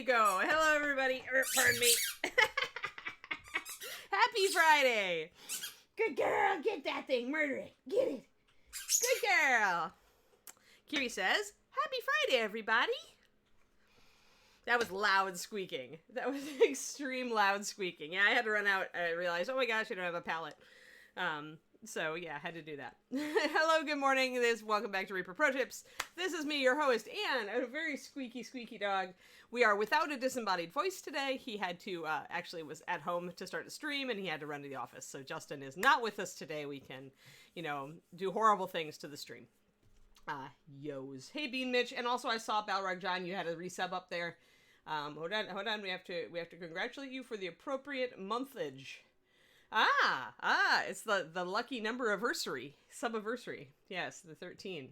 go. Hello, everybody. Pardon me. Happy Friday. Good girl. Get that thing. Murder it. Get it. Good girl. Kiri says, Happy Friday, everybody. That was loud squeaking. That was extreme loud squeaking. Yeah, I had to run out. I realized, oh my gosh, I don't have a pallet. So yeah, I had to do that. Hello, good morning. Welcome back to Reaper Pro Tips. This is me, your host, and a very squeaky dog. We are without a disembodied voice today. He had to, actually was at home to start a stream, and he had to run to the office. So Justin is not with us today. We can, do horrible things to the stream. Yos. Hey, Bean Mitch. And also I saw Balrog John, you had a resub up there. Hold on. We have to congratulate you for the appropriate monthage. It's the lucky number anniversary, sub-anniversary. Yes, the 13.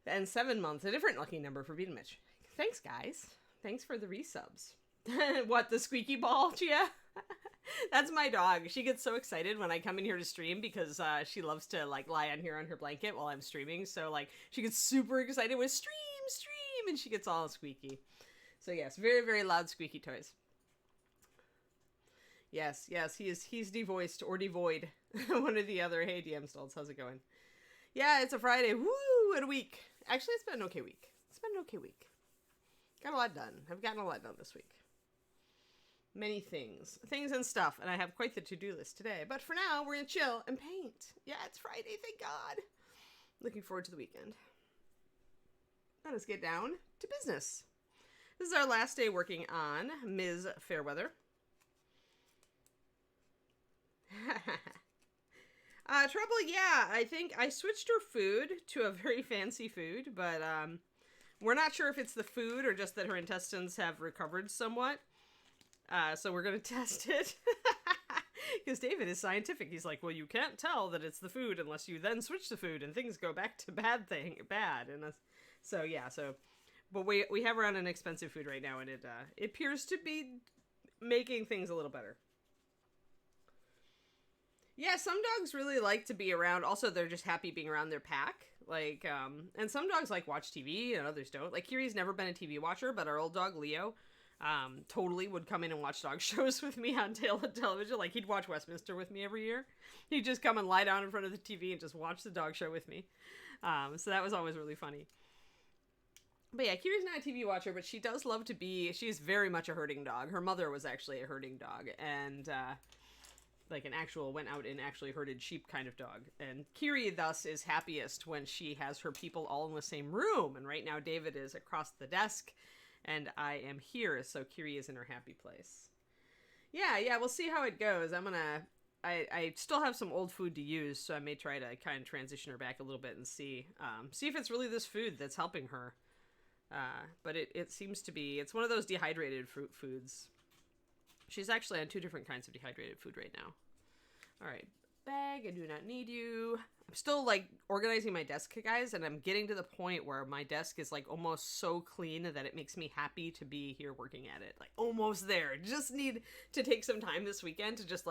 And 7 months, a different lucky number for Bean Mitch. Thanks, guys. Thanks for the resubs. What, the squeaky ball, Chia? That's my dog. She gets so excited when I come in here to stream because she loves to lie on here on her blanket while I'm streaming. So she gets super excited with stream, and she gets all squeaky. So yes, very, very loud squeaky toys. Yes, he's devoiced or devoid. One or the other. Hey, DM Stoltz, how's it going? Yeah, it's a Friday. Woo, and a week. Actually, it's been an okay week. Got a lot done. I've gotten a lot done this week. Many things and stuff, and I have quite the to-do list today. But for now, we're gonna chill and paint. Yeah, it's Friday, thank God. Looking forward to the weekend. Let us get down to business. This is our last day working on Ms. Fairweather. Trouble, yeah, I think I switched her food to a very fancy food, but we're not sure if it's the food or just that her intestines have recovered somewhat. So we're going to test it. Because David is scientific. He's like, well, you can't tell that it's the food unless you then switch the food and things go back to bad. And but we have her on an expensive food right now, and it appears to be making things a little better. Yeah, some dogs really like to be around. Also, they're just happy being around their pack. And some dogs watch TV and others don't. Kiri's never been a TV watcher, but our old dog, Leo, totally would come in and watch dog shows with me on television. He'd watch Westminster with me every year. He'd just come and lie down in front of the TV and just watch the dog show with me. So that was always really funny. But yeah, Kiri's not a TV watcher, but she does love to be, she's very much a herding dog. Her mother was actually a herding dog, and, an actual went out and actually herded sheep kind of dog. And Kiri thus is happiest when she has her people all in the same room. And right now David is across the desk and I am here. So Kiri is in her happy place. Yeah, we'll see how it goes. I still have some old food to use, so I may try to kind of transition her back a little bit and see if it's really this food that's helping her. But it seems to be, it's one of those dehydrated fruit foods. She's actually on 2 different kinds of dehydrated food right now. All right, bag, I do not need you. I'm still organizing my desk, guys, and I'm getting to the point where my desk is almost so clean that it makes me happy to be here working at it. Almost there. Just need to take some time this weekend to just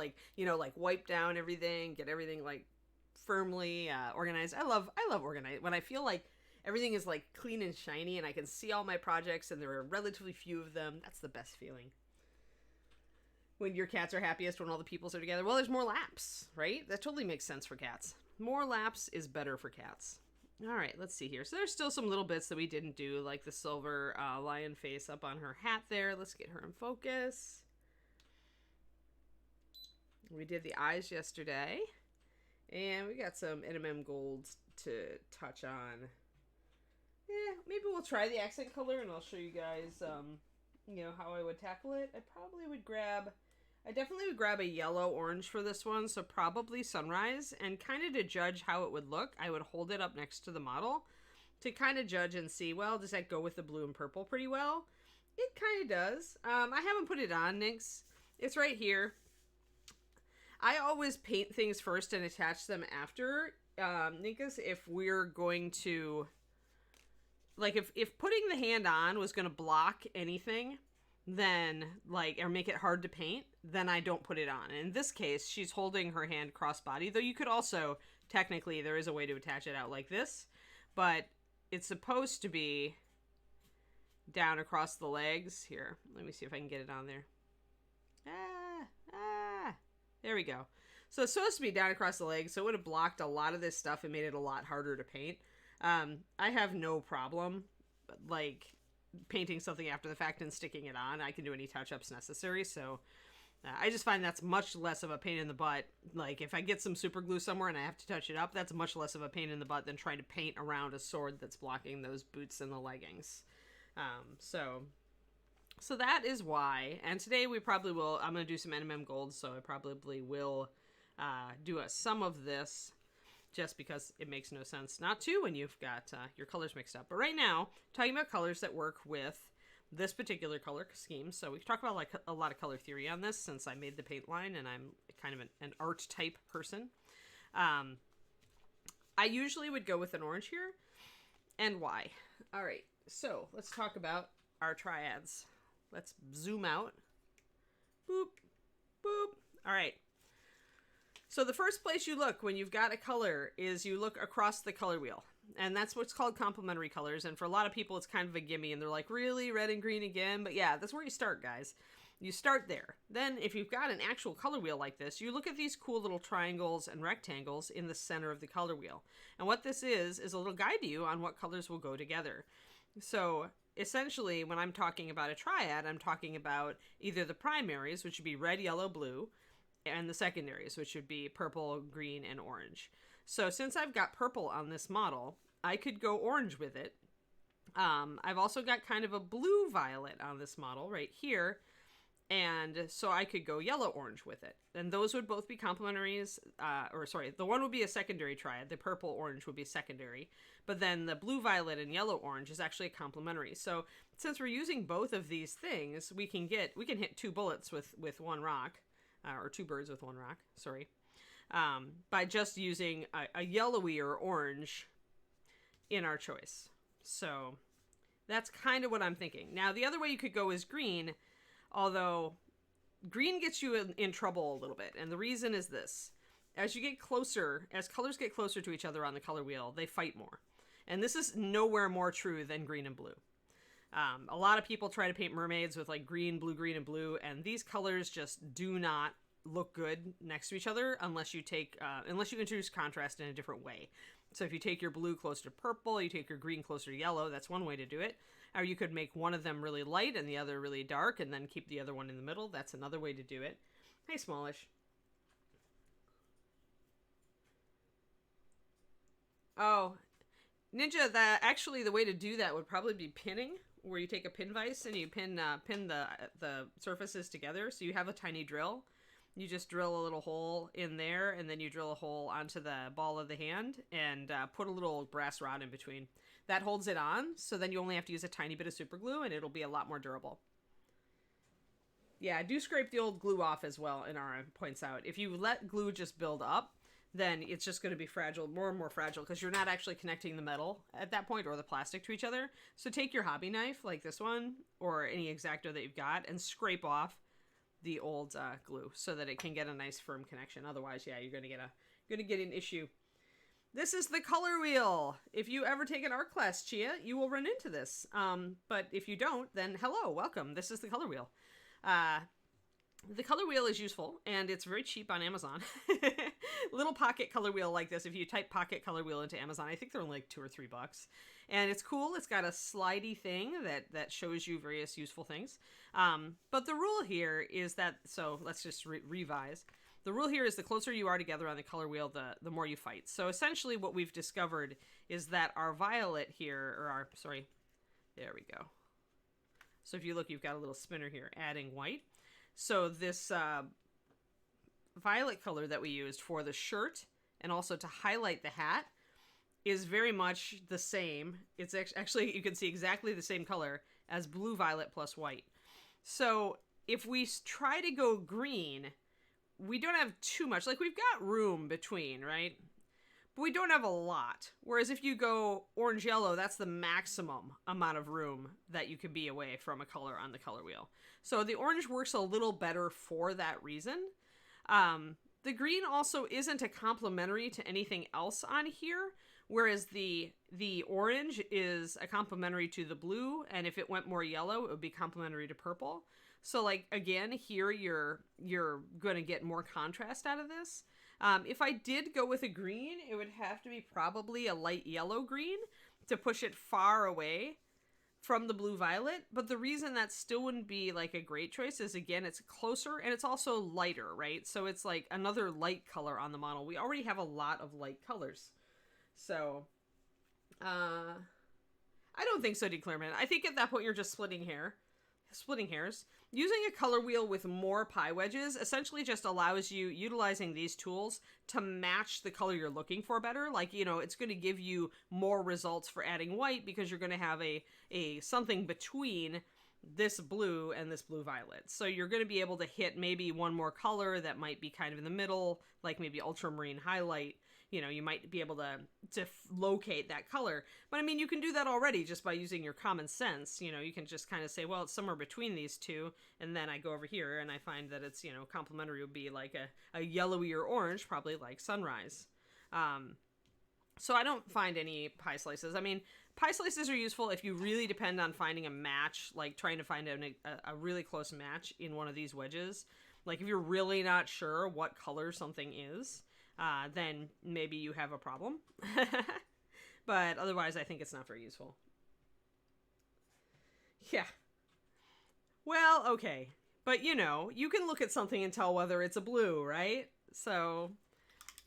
wipe down everything, get everything firmly organized. I love organized when I feel like everything is clean and shiny and I can see all my projects and there are relatively few of them. That's the best feeling. When your cats are happiest when all the peoples are together. Well, there's more laps, right? That totally makes sense for cats. More laps is better for cats. All right, let's see here. So there's still some little bits that we didn't do, like the silver lion face up on her hat there. Let's get her in focus. We did the eyes yesterday. And we got some NMM gold to touch on. Yeah, maybe we'll try the accent color and I'll show you guys, how I would tackle it. I definitely would grab a yellow-orange for this one, so probably sunrise. And kind of to judge how it would look, I would hold it up next to the model to kind of judge and see, well, does that go with the blue and purple pretty well? It kind of does. I haven't put it on, Nix. It's right here. I always paint things first and attach them after, Nikas, if we're going to... if putting the hand on was going to block anything, then, or make it hard to paint, then I don't put it on. And in this case, she's holding her hand cross-body, though you could also, technically, there is a way to attach it out like this, but it's supposed to be down across the legs. Here, let me see if I can get it on there. There we go. So it's supposed to be down across the legs, so it would have blocked a lot of this stuff and made it a lot harder to paint. I have no problem, like, painting something after the fact and sticking it on. I can do any touch-ups necessary, so I just find that's much less of a pain in the butt. Like, if I get some super glue somewhere and I have to touch it up, that's much less of a pain in the butt than trying to paint around a sword that's blocking those boots and the leggings. So that is why. And today we probably will, I'm going to do some NMM gold, so I probably will do some of this just because it makes no sense not to when you've got your colors mixed up. But right now, talking about colors that work with this particular color scheme. So we talk about like a lot of color theory on this since I made the paint line and I'm kind of an art type person. I usually would go with an orange here. And why? All right, so let's talk about our triads. Let's zoom out. Boop, boop. All right. So the first place you look when you've got a color is you look across the color wheel. And that's what's called complementary colors. And for a lot of people, it's kind of a gimme. And they're like, really? Red and green again? But yeah, that's where you start, guys. You start there. Then if you've got an actual color wheel like this, you look at these cool little triangles and rectangles in the center of the color wheel. And what this is a little guide to you on what colors will go together. So essentially, when I'm talking about a triad, I'm talking about either the primaries, which would be red, yellow, blue, and the secondaries, which would be purple, green, and orange. So since I've got purple on this model, I could go orange with it. I've also got kind of a blue violet on this model right here. And so I could go yellow-orange with it. And those would both be complementaries, the one would be a secondary triad. The purple-orange would be secondary. But then the blue-violet and yellow-orange is actually a complementary. So since we're using both of these things, we can hit two bullets with one rock, or two birds with one rock, by just using a yellowy or orange in our choice. So that's kind of what I'm thinking. Now, the other way you could go is green, although green gets you in trouble a little bit. And the reason is this. As colors get closer to each other on the color wheel, they fight more. And this is nowhere more true than green and blue. A lot of people try to paint mermaids with like green, and blue, and these colors just do not look good next to each other unless you introduce contrast in a different way. So if you take your blue closer to purple, you take your green closer to yellow, that's one way to do it. Or you could make one of them really light and the other really dark and then keep the other one in the middle. That's another way to do it. Hey, Smallish. Oh, Ninja, actually the way to do that would probably be pinning, where you take a pin vise and you pin the surfaces together. So you have a tiny drill. You just drill a little hole in there, and then you drill a hole onto the ball of the hand and put a little brass rod in between. That holds it on, so then you only have to use a tiny bit of super glue, and it'll be a lot more durable. Yeah, do scrape the old glue off as well, Inara points out. If you let glue just build up, then it's just going to be fragile, more and more fragile, because you're not actually connecting the metal at that point or the plastic to each other. So take your hobby knife, like this one, or any X-Acto that you've got, and scrape off the old glue so that it can get a nice firm connection. Otherwise, yeah, you're gonna get an issue. This is the color wheel. If you ever take an art class, Chia, you will run into this. But if you don't, then hello, welcome. This is the color wheel. The color wheel is useful, and it's very cheap on Amazon. Little pocket color wheel like this. If you type pocket color wheel into Amazon, I think they're only like $2 or $3. And it's cool. It's got a slidey thing that shows you various useful things. But the rule here is that, so let's just revise. The rule here is the closer you are together on the color wheel, the more you fight. So essentially what we've discovered is that our violet here, there we go. So if you look, you've got a little spinner here adding white. So this violet color that we used for the shirt and also to highlight the hat is very much the same. It's actually, you can see exactly the same color as blue violet plus white. So if we try to go green, we don't have too much. Like, we've got room between, right? But we don't have a lot. Whereas if you go orange-yellow, that's the maximum amount of room that you can be away from a color on the color wheel. So the orange works a little better for that reason. The green also isn't a complementary to anything else on here, Whereas the orange is a complementary to the blue, and if it went more yellow, it would be complementary to purple. So like again, here you're gonna get more contrast out of this. If I did go with a green, it would have to be probably a light yellow green to push it far away from the blue violet. But the reason that still wouldn't be like a great choice is, again, it's closer and it's also lighter, right? So it's like another light color on the model. We already have a lot of light colors. So I don't think so, Declarement. I think at that point you're just splitting hairs. Using a color wheel with more pie wedges essentially just allows you, utilizing these tools, to match the color you're looking for better. Like, you know, it's going to give you more results for adding white because you're going to have a something between this blue and this blue violet. So you're going to be able to hit maybe one more color that might be kind of in the middle, like maybe ultramarine highlight. You know, you might be able to locate that color. But I mean, you can do that already just by using your common sense. You know, you can just kind of say, well, it's somewhere between these two. And then I go over here and I find that it's, you know, complementary would be like a yellowy or orange, probably like sunrise. So I don't find any pie slices. I mean, pie slices are useful if you really depend on finding a match, like trying to find a really close match in one of these wedges. Like if you're really not sure what color something is, then maybe you have a problem. But otherwise, I think it's not very useful. Yeah. Well, okay. But, you know, you can look at something and tell whether it's a blue, right? So,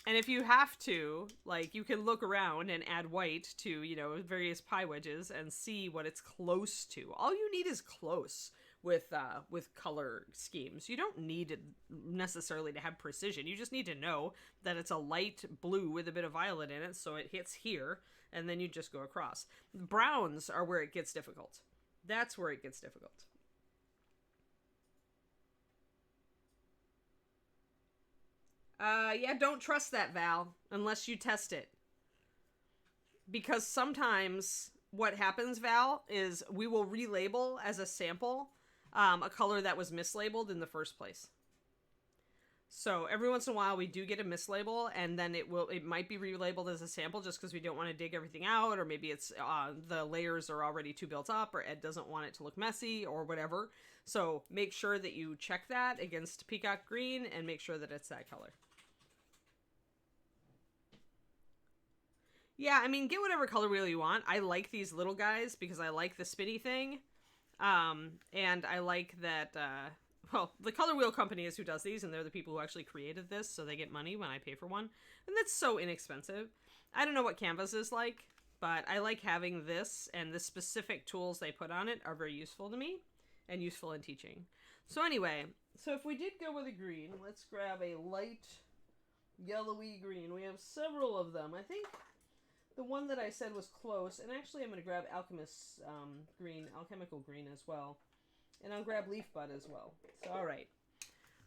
and if you have to, like, you can look around and add white to, you know, various pie wedges and see what it's close to. All you need is close with color schemes. You don't need it necessarily to have precision. You just need to know that it's a light blue with a bit of violet in it, so it hits here, and then you just go across. Browns are where it gets difficult. That's where it gets difficult. Yeah, don't trust that, Val, unless you test it. Because sometimes what happens, Val, is we will relabel as a sample a color that was mislabeled in the first place. So every once in a while we do get a mislabel, and then it might be relabeled as a sample just because we don't want to dig everything out, or maybe it's the layers are already too built up, or Ed doesn't want it to look messy, or whatever. So make sure that you check that against Peacock Green and make sure that it's that color. Yeah, I mean, get whatever color wheel you want. I like these little guys because I like the spinny thing. And I like that, well, the color wheel company is who does these, and they're the people who actually created this, so they get money when I pay for one. And that's so inexpensive. I don't know what Canvas is like, but I like having this, and the specific tools they put on it are very useful to me and useful in teaching. So anyway, so if we did go with a green, let's grab a light yellowy green. We have several of them. I think the one that I said was close, and actually I'm going to grab Alchemist's alchemical green as well. And I'll grab Leaf Bud as well. So, alright.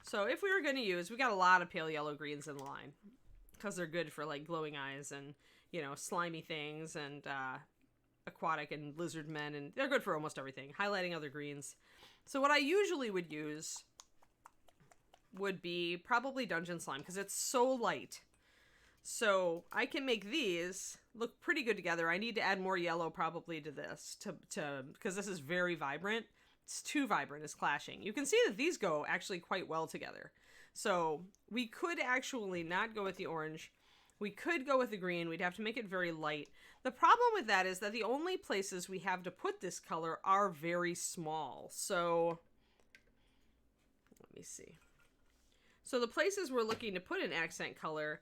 So, if we were going to use, we got a lot of pale yellow greens in the line. Because they're good for, like, glowing eyes and, you know, slimy things and aquatic and lizard men. And they're good for almost everything. Highlighting other greens. So, what I usually would use would be probably Dungeon Slime, because it's so light. So I can make these look pretty good together. I need to add more yellow probably to this because this is very vibrant. It's too vibrant, it's clashing. You can see that these go actually quite well together. So we could actually not go with the orange. We could go with the green. We'd have to make it very light. The problem with that is that the only places we have to put this color are very small. So let me see. So the places we're looking to put an accent color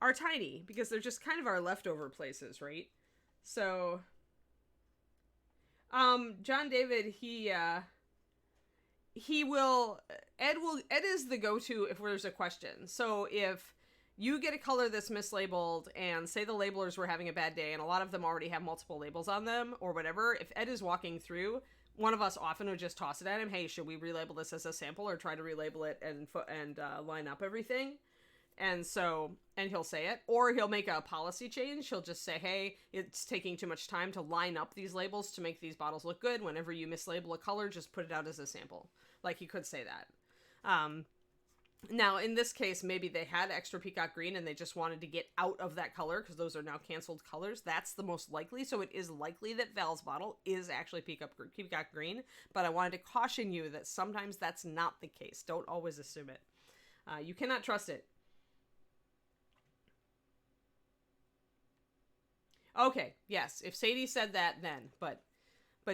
are tiny because they're just kind of our leftover places, right? So, John David, Ed is the go-to if there's a question. So if you get a color that's mislabeled and say the labelers were having a bad day and a lot of them already have multiple labels on them or whatever, if Ed is walking through, one of us often would just toss it at him. Hey, should we relabel this as a sample or try to relabel it and line up everything? And he'll say it, or he'll make a policy change. He'll just say, hey, it's taking too much time to line up these labels to make these bottles look good. Whenever you mislabel a color, just put it out as a sample. Like, he could say that. Now, in this case, maybe they had extra peacock green and they just wanted to get out of that color because those are now canceled colors. That's the most likely. So it is likely that Val's bottle is actually peacock green. But I wanted to caution you that sometimes that's not the case. Don't always assume it. You cannot trust it. Okay, yes. If Sadie said that, then. But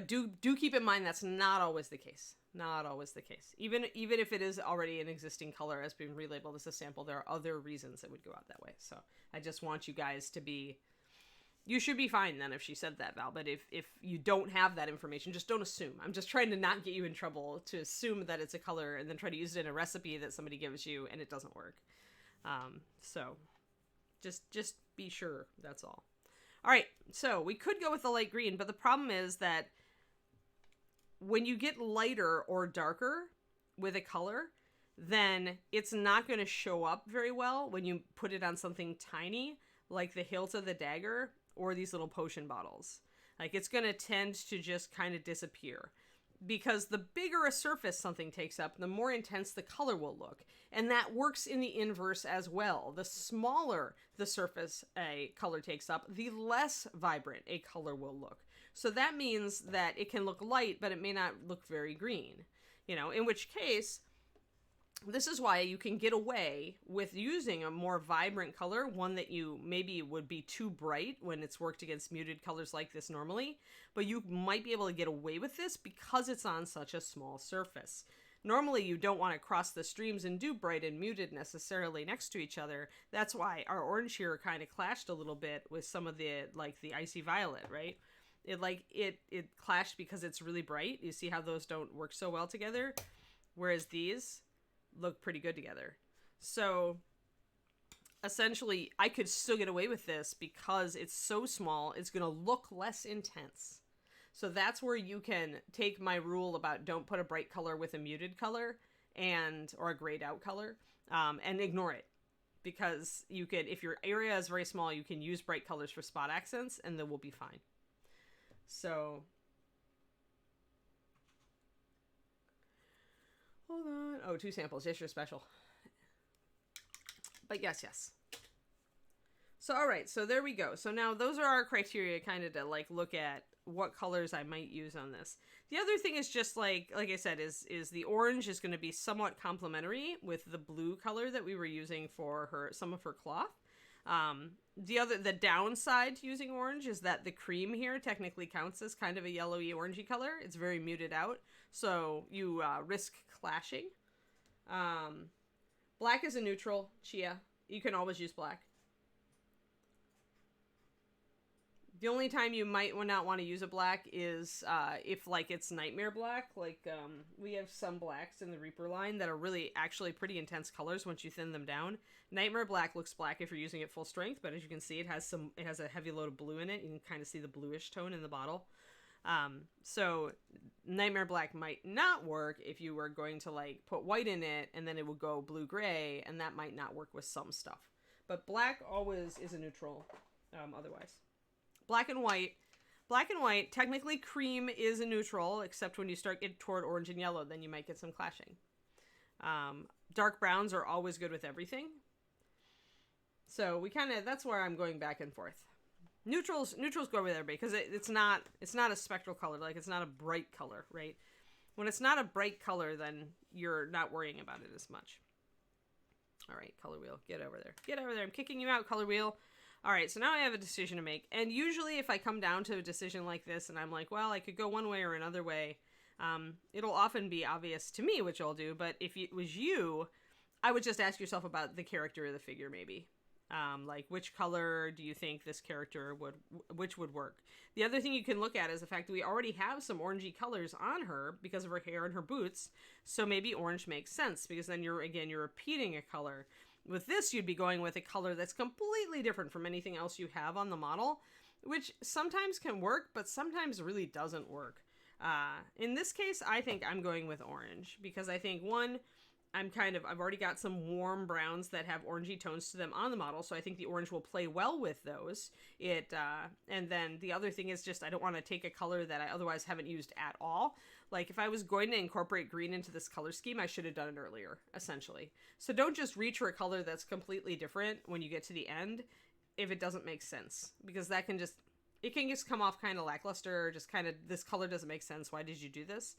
do keep in mind that's not always the case. Not always the case. Even if it is already an existing color as being relabeled as a sample, there are other reasons it would go out that way. So I just want you guys to be... You should be fine then if she said that, Val. But if you don't have that information, just don't assume. I'm just trying to not get you in trouble to assume that it's a color and then try to use it in a recipe that somebody gives you and it doesn't work. So just be sure. That's all. All right. So we could go with the light green, but the problem is that when you get lighter or darker with a color, then it's not going to show up very well when you put it on something tiny, like the hilt of the dagger or these little potion bottles. Like, it's going to tend to just kind of disappear. Because the bigger a surface something takes up, the more intense the color will look. And that works in the inverse as well. The smaller the surface a color takes up, the less vibrant a color will look. So that means that it can look light, but it may not look very green. You know, in which case, this is why you can get away with using a more vibrant color, one that you maybe would be too bright when it's worked against muted colors like this normally, but you might be able to get away with this because it's on such a small surface. Normally, you don't want to cross the streams and do bright and muted necessarily next to each other. That's why our orange here kind of clashed a little bit with some of the, like, the icy violet, right? It clashed because it's really bright. You see how those don't work so well together? Whereas these look pretty good together. So essentially, I could still get away with this because it's so small, it's going to look less intense. So that's where you can take my rule about don't put a bright color with a muted color or a grayed out color, and ignore it. Because you could, if your area is very small, you can use bright colors for spot accents and they will be fine. So, hold on. Oh, 2 samples. Yes, you're special. But yes. So, all right. So there we go. So now those are our criteria kind of to like look at what colors I might use on this. The other thing is just like I said, is the orange is going to be somewhat complementary with the blue color that we were using for some of her cloth. The downside to using orange is that the cream here technically counts as kind of a yellowy orangey color. It's very muted out, so you risk clashing. Black is a neutral. Chia. You can always use black. The only time you might not want to use a black is if, like, it's nightmare black. Like, we have some blacks in the Reaper line that are really actually pretty intense colors once you thin them down. Nightmare black looks black if you're using it full strength, but as you can see, it has a heavy load of blue in it. You can kind of see the bluish tone in the bottle. So nightmare black might not work if you were going to, like, put white in it and then it would go blue-gray, and that might not work with some stuff. But black always is a neutral otherwise. Black and white, technically cream is a neutral, except when you start getting toward orange and yellow, then you might get some clashing. Dark browns are always good with everything. So that's where I'm going back and forth. Neutrals go with everybody, because it's not a spectral color, like it's not a bright color, right? When it's not a bright color, then you're not worrying about it as much. All right, color wheel, get over there. Get over there, I'm kicking you out, color wheel. All right, so now I have a decision to make. And usually if I come down to a decision like this and I'm like, well, I could go one way or another way, it'll often be obvious to me, which I'll do. But if it was you, I would just ask yourself about the character of the figure, maybe. Like, which color do you think this character would work? The other thing you can look at is the fact that we already have some orangey colors on her because of her hair and her boots. So maybe orange makes sense, because then you're repeating a color. With this, you'd be going with a color that's completely different from anything else you have on the model, which sometimes can work, but sometimes really doesn't work. In this case, I think I'm going with orange, because I think, one, I've already got some warm browns that have orangey tones to them on the model, so I think the orange will play well with those. And then the other thing is just I don't want to take a color that I otherwise haven't used at all. Like if I was going to incorporate green into this color scheme, I should have done it earlier, essentially. So don't just reach for a color that's completely different when you get to the end if it doesn't make sense, because that can just come off kind of lackluster, or just kind of, this color doesn't make sense. Why did you do this?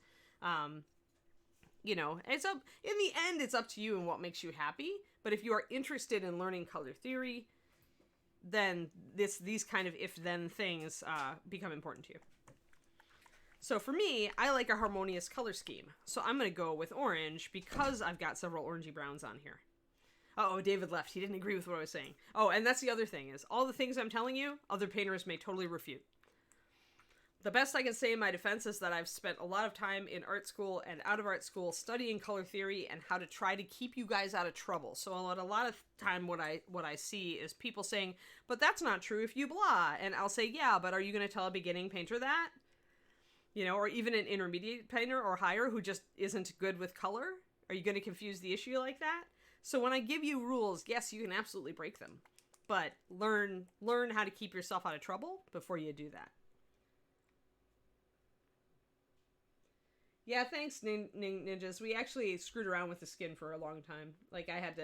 You know, it's up, in the end, it's up to you and what makes you happy. But if you are interested in learning color theory, then these kind of if-then things become important to you. So for me, I like a harmonious color scheme. So I'm going to go with orange because I've got several orangey browns on here. Uh-oh, David left. He didn't agree with what I was saying. Oh, and that's the other thing, is all the things I'm telling you, other painters may totally refute. The best I can say in my defense is that I've spent a lot of time in art school and out of art school studying color theory and how to try to keep you guys out of trouble. So a lot of time what I see is people saying, but that's not true if you blah. And I'll say, yeah, but are you going to tell a beginning painter that? You know, or even an intermediate painter or higher who just isn't good with color? Are you going to confuse the issue like that? So when I give you rules, yes, you can absolutely break them. But learn how to keep yourself out of trouble before you do that. Yeah, thanks, ninjas. We actually screwed around with the skin for a long time. Like I had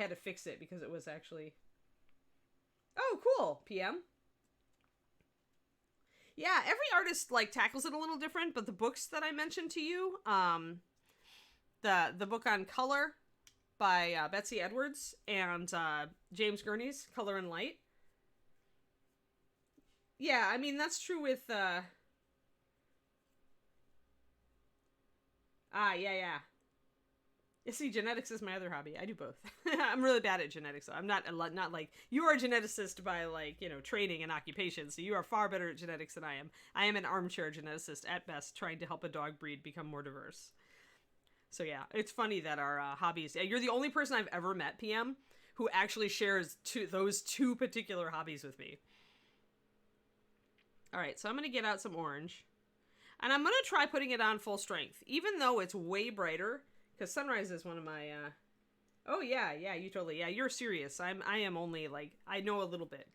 to fix it because it was actually. Oh, cool, PM. Yeah, every artist like tackles it a little different, but the books that I mentioned to you, the book on color by Betsy Edwards and James Gurney's Color and Light. Yeah, I mean that's true with. Yeah. You see, genetics is my other hobby. I do both. I'm really bad at genetics, though. I'm not like, you are a geneticist by, like, you know, training and occupation, so you are far better at genetics than I am. I am an armchair geneticist at best, trying to help a dog breed become more diverse. So yeah, it's funny that our hobbies, you're the only person I've ever met, PM, who actually shares those two particular hobbies with me. Alright, so I'm going to get out some orange. And I'm going to try putting it on full strength, even though it's way brighter, because Sunrise is one of my, oh yeah, you totally, yeah, you're serious. I am only, like, I know a little bit.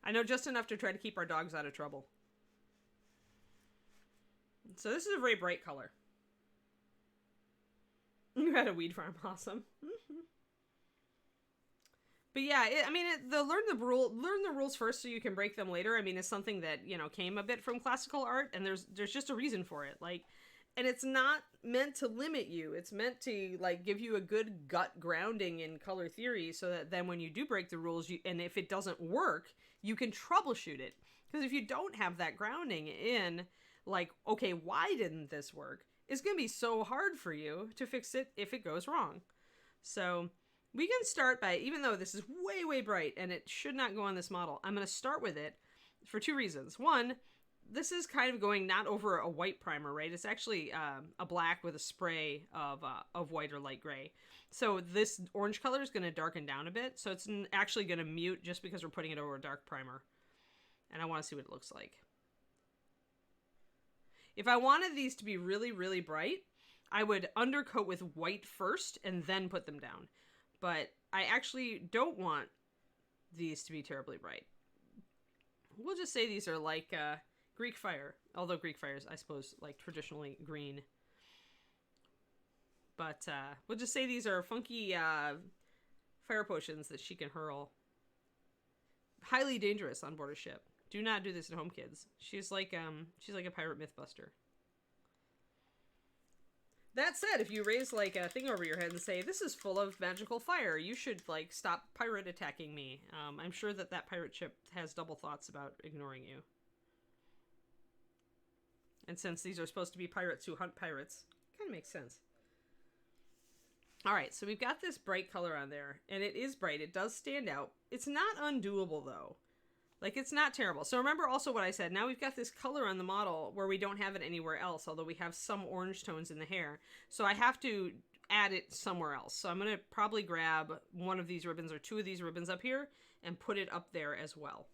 I know just enough to try to keep our dogs out of trouble. So this is a very bright color. You had a weed farm, awesome. But yeah, learn the rules first so you can break them later. I mean, it's something that, you know, came a bit from classical art, and there's just a reason for it. Like, and it's not meant to limit you. It's meant to, like, give you a good gut grounding in color theory so that then when you do break the rules, and if it doesn't work, you can troubleshoot it. Because if you don't have that grounding in, like, okay, why didn't this work? It's going to be so hard for you to fix it if it goes wrong. So we can start by, even though this is way, way bright and it should not go on this model, I'm going to start with it for two reasons. One, this is kind of going not over a white primer, right? It's actually a black with a spray of white or light gray. So this orange color is going to darken down a bit. So it's actually going to mute just because we're putting it over a dark primer. And I want to see what it looks like. If I wanted these to be really, really bright, I would undercoat with white first and then put them down. But I actually don't want these to be terribly bright. We'll just say these are like Greek fire. Although Greek fire is, I suppose, like traditionally green. But we'll just say these are funky fire potions that she can hurl. Highly dangerous on board a ship. Do not do this at home, kids. She's like a pirate mythbuster. That said, if you raise, like, a thing over your head and say, this is full of magical fire, you should, like, stop pirate attacking me. I'm sure that pirate ship has double thoughts about ignoring you. And since these are supposed to be pirates who hunt pirates, it kind of makes sense. Alright, so we've got this bright color on there, and it is bright. It does stand out. It's not undoable, though. Like, it's not terrible. So remember also what I said. Now we've got this color on the model where we don't have it anywhere else, although we have some orange tones in the hair. So I have to add it somewhere else. So I'm going to probably grab one of these ribbons or two of these ribbons up here and put it up there as well.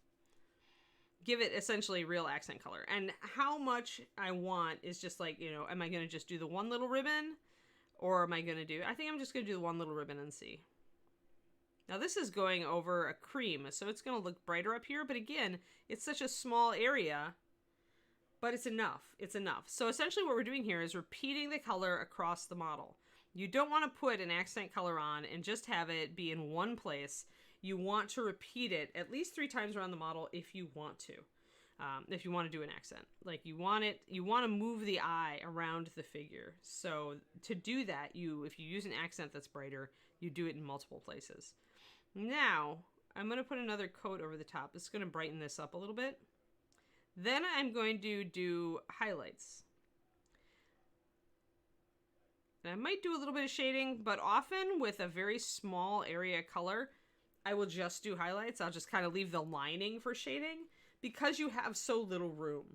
Give it essentially real accent color. And how much I want is just like, you know, am I going to just do the one little ribbon? Or am I going to do, I think I'm just going to do the one little ribbon and see. Now this is going over a cream, so it's going to look brighter up here, but again, it's such a small area, but it's enough. It's enough. So essentially what we're doing here is repeating the color across the model. You don't want to put an accent color on and just have it be in one place. You want to repeat it at least 3 times around the model if you want to. If you want to do an accent. Like you want to move the eye around the figure. So to do that, if you use an accent that's brighter, you do it in multiple places. Now, I'm going to put another coat over the top. It's going to brighten this up a little bit. Then I'm going to do highlights. And I might do a little bit of shading, but often with a very small area color, I will just do highlights. I'll just kind of leave the lining for shading because you have so little room.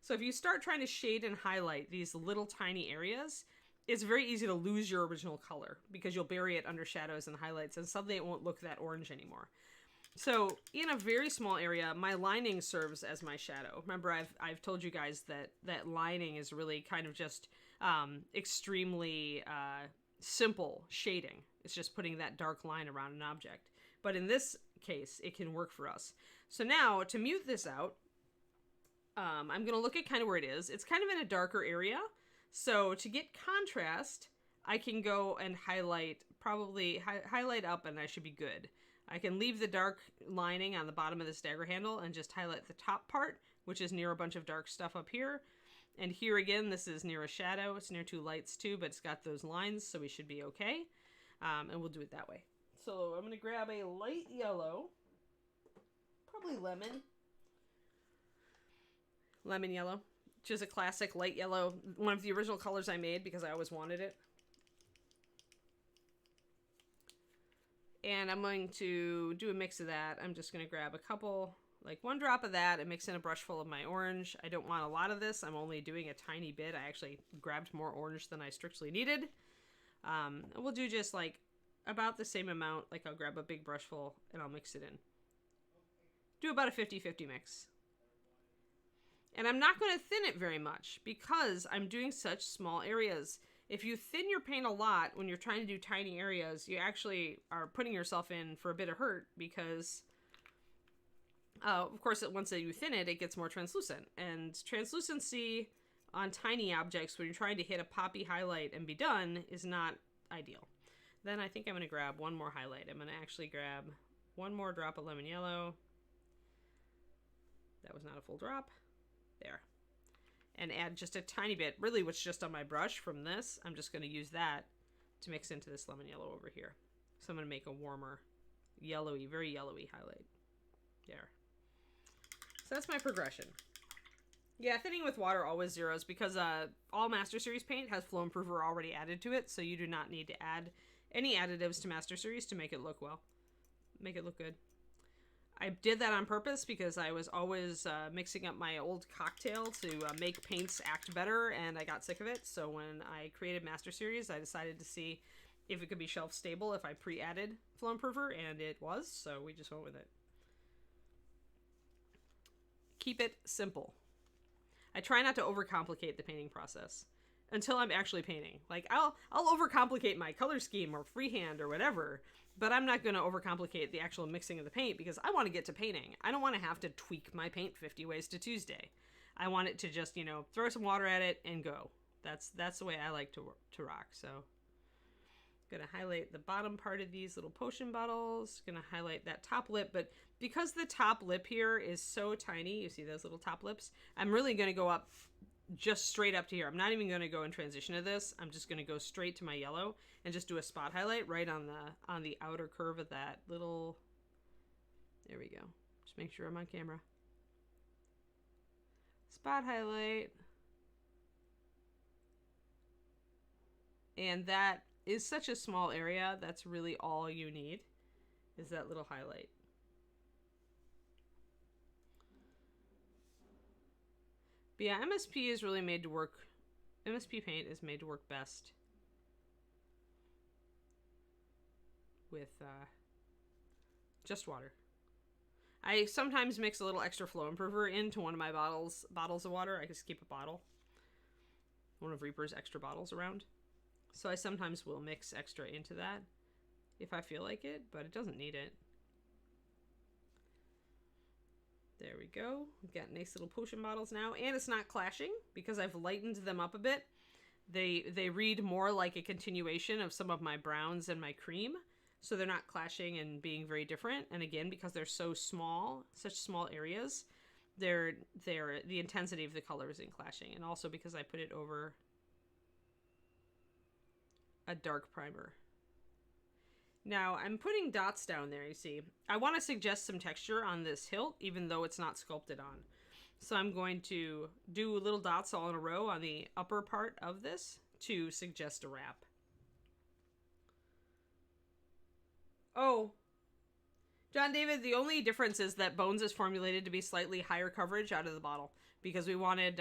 So if you start trying to shade and highlight these little tiny areas, it's very easy to lose your original color because you'll bury it under shadows and highlights and suddenly it won't look that orange anymore. So in a very small area, my lining serves as my shadow. Remember, I've told you guys that lining is really kind of just extremely simple shading. It's just putting that dark line around an object. But in this case, it can work for us. So now to mute this out, I'm going to look at kind of where it is. It's kind of in a darker area. So to get contrast, I can go and highlight, probably highlight up and I should be good. I can leave the dark lining on the bottom of this dagger handle and just highlight the top part, which is near a bunch of dark stuff up here. And here again, this is near a shadow. It's near 2 lights too, but it's got those lines, so we should be okay. And we'll do it that way. So I'm going to grab a light yellow, probably lemon yellow, which is a classic light yellow, one of the original colors I made because I always wanted it. And I'm going to do a mix of that. I'm just going to grab a couple, like 1 drop of that and mix in a brush full of my orange. I don't want a lot of this. I'm only doing a tiny bit. I actually grabbed more orange than I strictly needed. We'll do just like about the same amount. Like I'll grab a big brush full and I'll mix it in. Do about a 50-50 mix. And I'm not going to thin it very much because I'm doing such small areas. If you thin your paint a lot when you're trying to do tiny areas, you actually are putting yourself in for a bit of hurt because, of course, once you thin it, it gets more translucent. And translucency on tiny objects when you're trying to hit a poppy highlight and be done is not ideal. Then I think I'm going to grab 1 more highlight. I'm going to actually grab 1 more drop of lemon yellow. That was not a full drop. There. And add just a tiny bit, really what's just on my brush from this. I'm just going to use that to mix into this lemon yellow over here. So I'm going to make a warmer, yellowy, very yellowy highlight. There. So that's my progression. Yeah, thinning with water always zeros because all Master Series paint has Flow Improver already added to it, so you do not need to add any additives to Master Series to make it look well. Make it look good. I did that on purpose because I was always mixing up my old cocktail to make paints act better, and I got sick of it. So when I created Master Series, I decided to see if it could be shelf stable if I pre-added Flow Improver, and it was, so we just went with it. Keep it simple. I try not to overcomplicate the painting process until I'm actually painting. Like, I'll overcomplicate my color scheme or freehand or whatever, but I'm not going to overcomplicate the actual mixing of the paint because I want to get to painting. I don't want to have to tweak my paint 50 ways to Tuesday. I want it to just, throw some water at it and go. That's the way I like to rock. So I'm going to highlight the bottom part of these little potion bottles. Going to highlight that top lip, but because the top lip here is so tiny, you see those little top lips, I'm really going to go up just straight up to here. I'm not even going to go in transition to this. I'm just going to go straight to my yellow and just do a spot highlight right on the outer curve of that little, there we go. Just make sure I'm on camera. Spot highlight. And that is such a small area. That's really all you need is that little highlight. But yeah, MSP is really made to work. MSP paint is made to work best with just water. I sometimes mix a little extra Flow Improver into one of my bottles of water. I just keep a bottle, one of Reaper's extra bottles around. So I sometimes will mix extra into that if I feel like it, but it doesn't need it. There we go. We've got nice little potion bottles now, and it's not clashing because I've lightened them up a bit. They read more like a continuation of some of my browns and my cream, so they're not clashing and being very different. And again, because they're so small, such small areas, the intensity of the color isn't clashing, and also because I put it over a dark primer. Now, I'm putting dots down there, you see. I want to suggest some texture on this hilt, even though it's not sculpted on. So I'm going to do little dots all in a row on the upper part of this to suggest a wrap. Oh, John David, the only difference is that Bones is formulated to be slightly higher coverage out of the bottle, because we wanted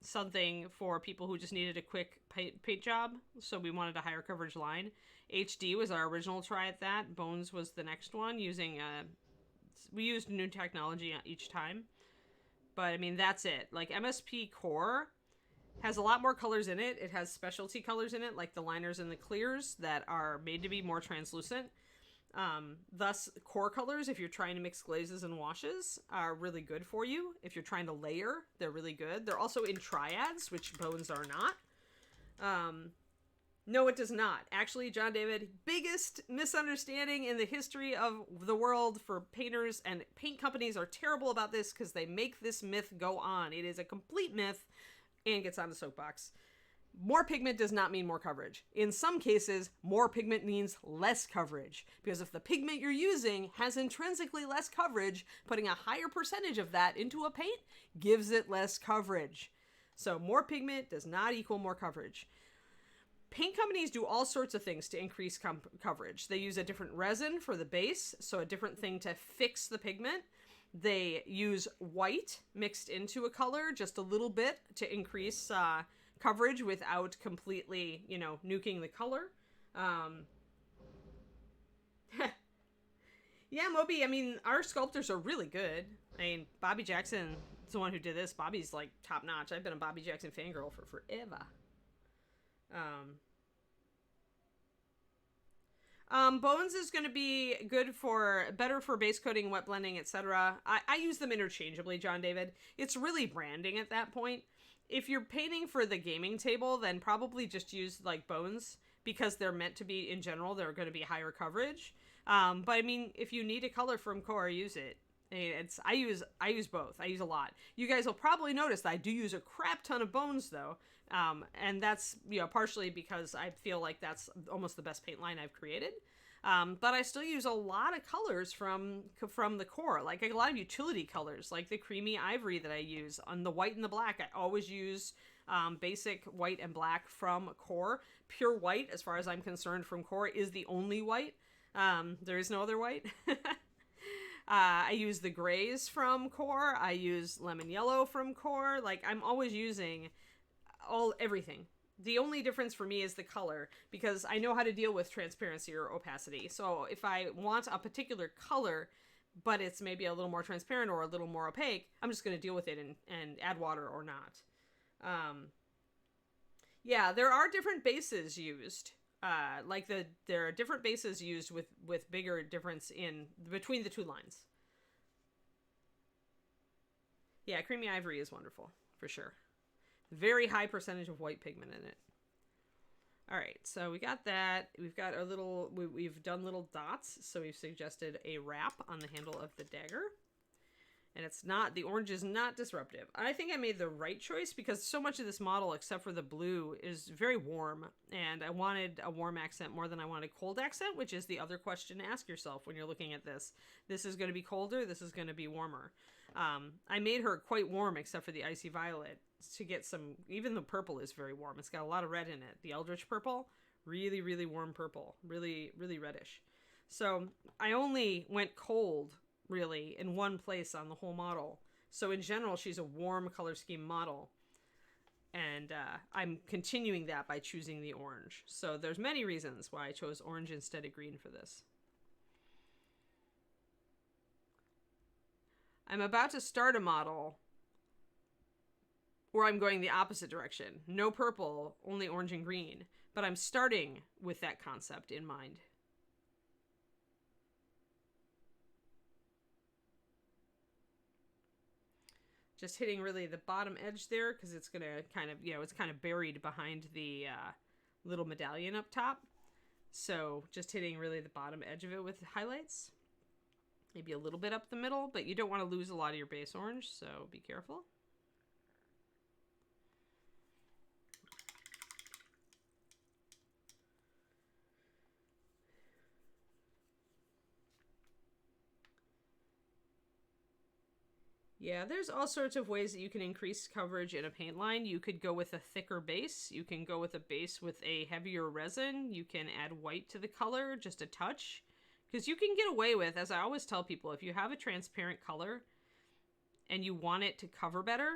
something for people who just needed a quick paint job, so we wanted a higher coverage line. HD was our original try at that. Bones was the next one, using we used new technology each time. But I mean, that's it. Like, MSP Core has a lot more colors in it. It has specialty colors in it, like the liners and the clears that are made to be more translucent. Thus, core colors, if you're trying to mix glazes and washes, are really good for you. If you're trying to layer, they're really good. They're also in triads, which Bones are not. No, it does not. Actually, John David, biggest misunderstanding in the history of the world for painters, and paint companies are terrible about this because they make this myth go on. It is a complete myth and gets on the soapbox. More pigment does not mean more coverage. In some cases, more pigment means less coverage, because if the pigment you're using has intrinsically less coverage, putting a higher percentage of that into a paint gives it less coverage. So more pigment does not equal more coverage. Paint companies do all sorts of things to increase coverage. They use a different resin for the base, so a different thing to fix the pigment. They use white mixed into a color just a little bit to increase coverage without completely, nuking the color. Yeah, Moby, I mean, our sculptors are really good. I mean, Bobby Jackson is the one who did this. Bobby's, like, top-notch. I've been a Bobby Jackson fangirl for forever. Bones is going to be better for base coating, wet blending, etc. I use them interchangeably, John David. It's really branding at that point. If you're painting for the gaming table, then probably just use, like, Bones, because they're meant to be, in general, they're going to be higher coverage. But I mean, if you need a color from Core, use it. I use both. I use a lot. You guys will probably notice that I do use a crap ton of Bones, though. And that's, partially because I feel like that's almost the best paint line I've created. But I still use a lot of colors from the Core, like a lot of utility colors, like the creamy ivory that I use on the white and the black. I always use basic white and black from Core. Pure white, as far as I'm concerned, from Core is the only white. There is no other white. I use the grays from Core. I use lemon yellow from Core. Like, I'm always using everything. The only difference for me is the color, because I know how to deal with transparency or opacity. So if I want a particular color, but it's maybe a little more transparent or a little more opaque, I'm just going to deal with it and add water or not. Yeah, there are different bases used. There are different bases used with bigger difference between the two lines. Yeah, creamy ivory is wonderful, for sure. Very high percentage of white pigment in it. All right, so we got that. We've got our we've done little dots, so we've suggested a wrap on the handle of the dagger. And the orange is not disruptive. I think I made the right choice, because so much of this model, except for the blue, is very warm. And I wanted a warm accent more than I wanted a cold accent, which is the other question to ask yourself when you're looking at this. This is going to be colder, this is going to be warmer. I made her quite warm, except for the icy violet, to get even the purple is very warm. It's got a lot of red in it. The eldritch purple, really, really warm purple. Really, really reddish. So I only went cold, really, in one place on the whole model. So in general, she's a warm color scheme model. And I'm continuing that by choosing the orange. So there's many reasons why I chose orange instead of green for this. I'm about to start a model Or I'm going the opposite direction. No purple, only orange and green. But I'm starting with that concept in mind. Just hitting really the bottom edge there because it's going to kind of, it's kind of buried behind the little medallion up top. So just hitting really the bottom edge of it with highlights. Maybe a little bit up the middle, but you don't want to lose a lot of your base orange, so be careful. Yeah, there's all sorts of ways that you can increase coverage in a paint line. You could go with a thicker base. You can go with a base with a heavier resin. You can add white to the color, just a touch. Because you can get away with, as I always tell people, if you have a transparent color and you want it to cover better,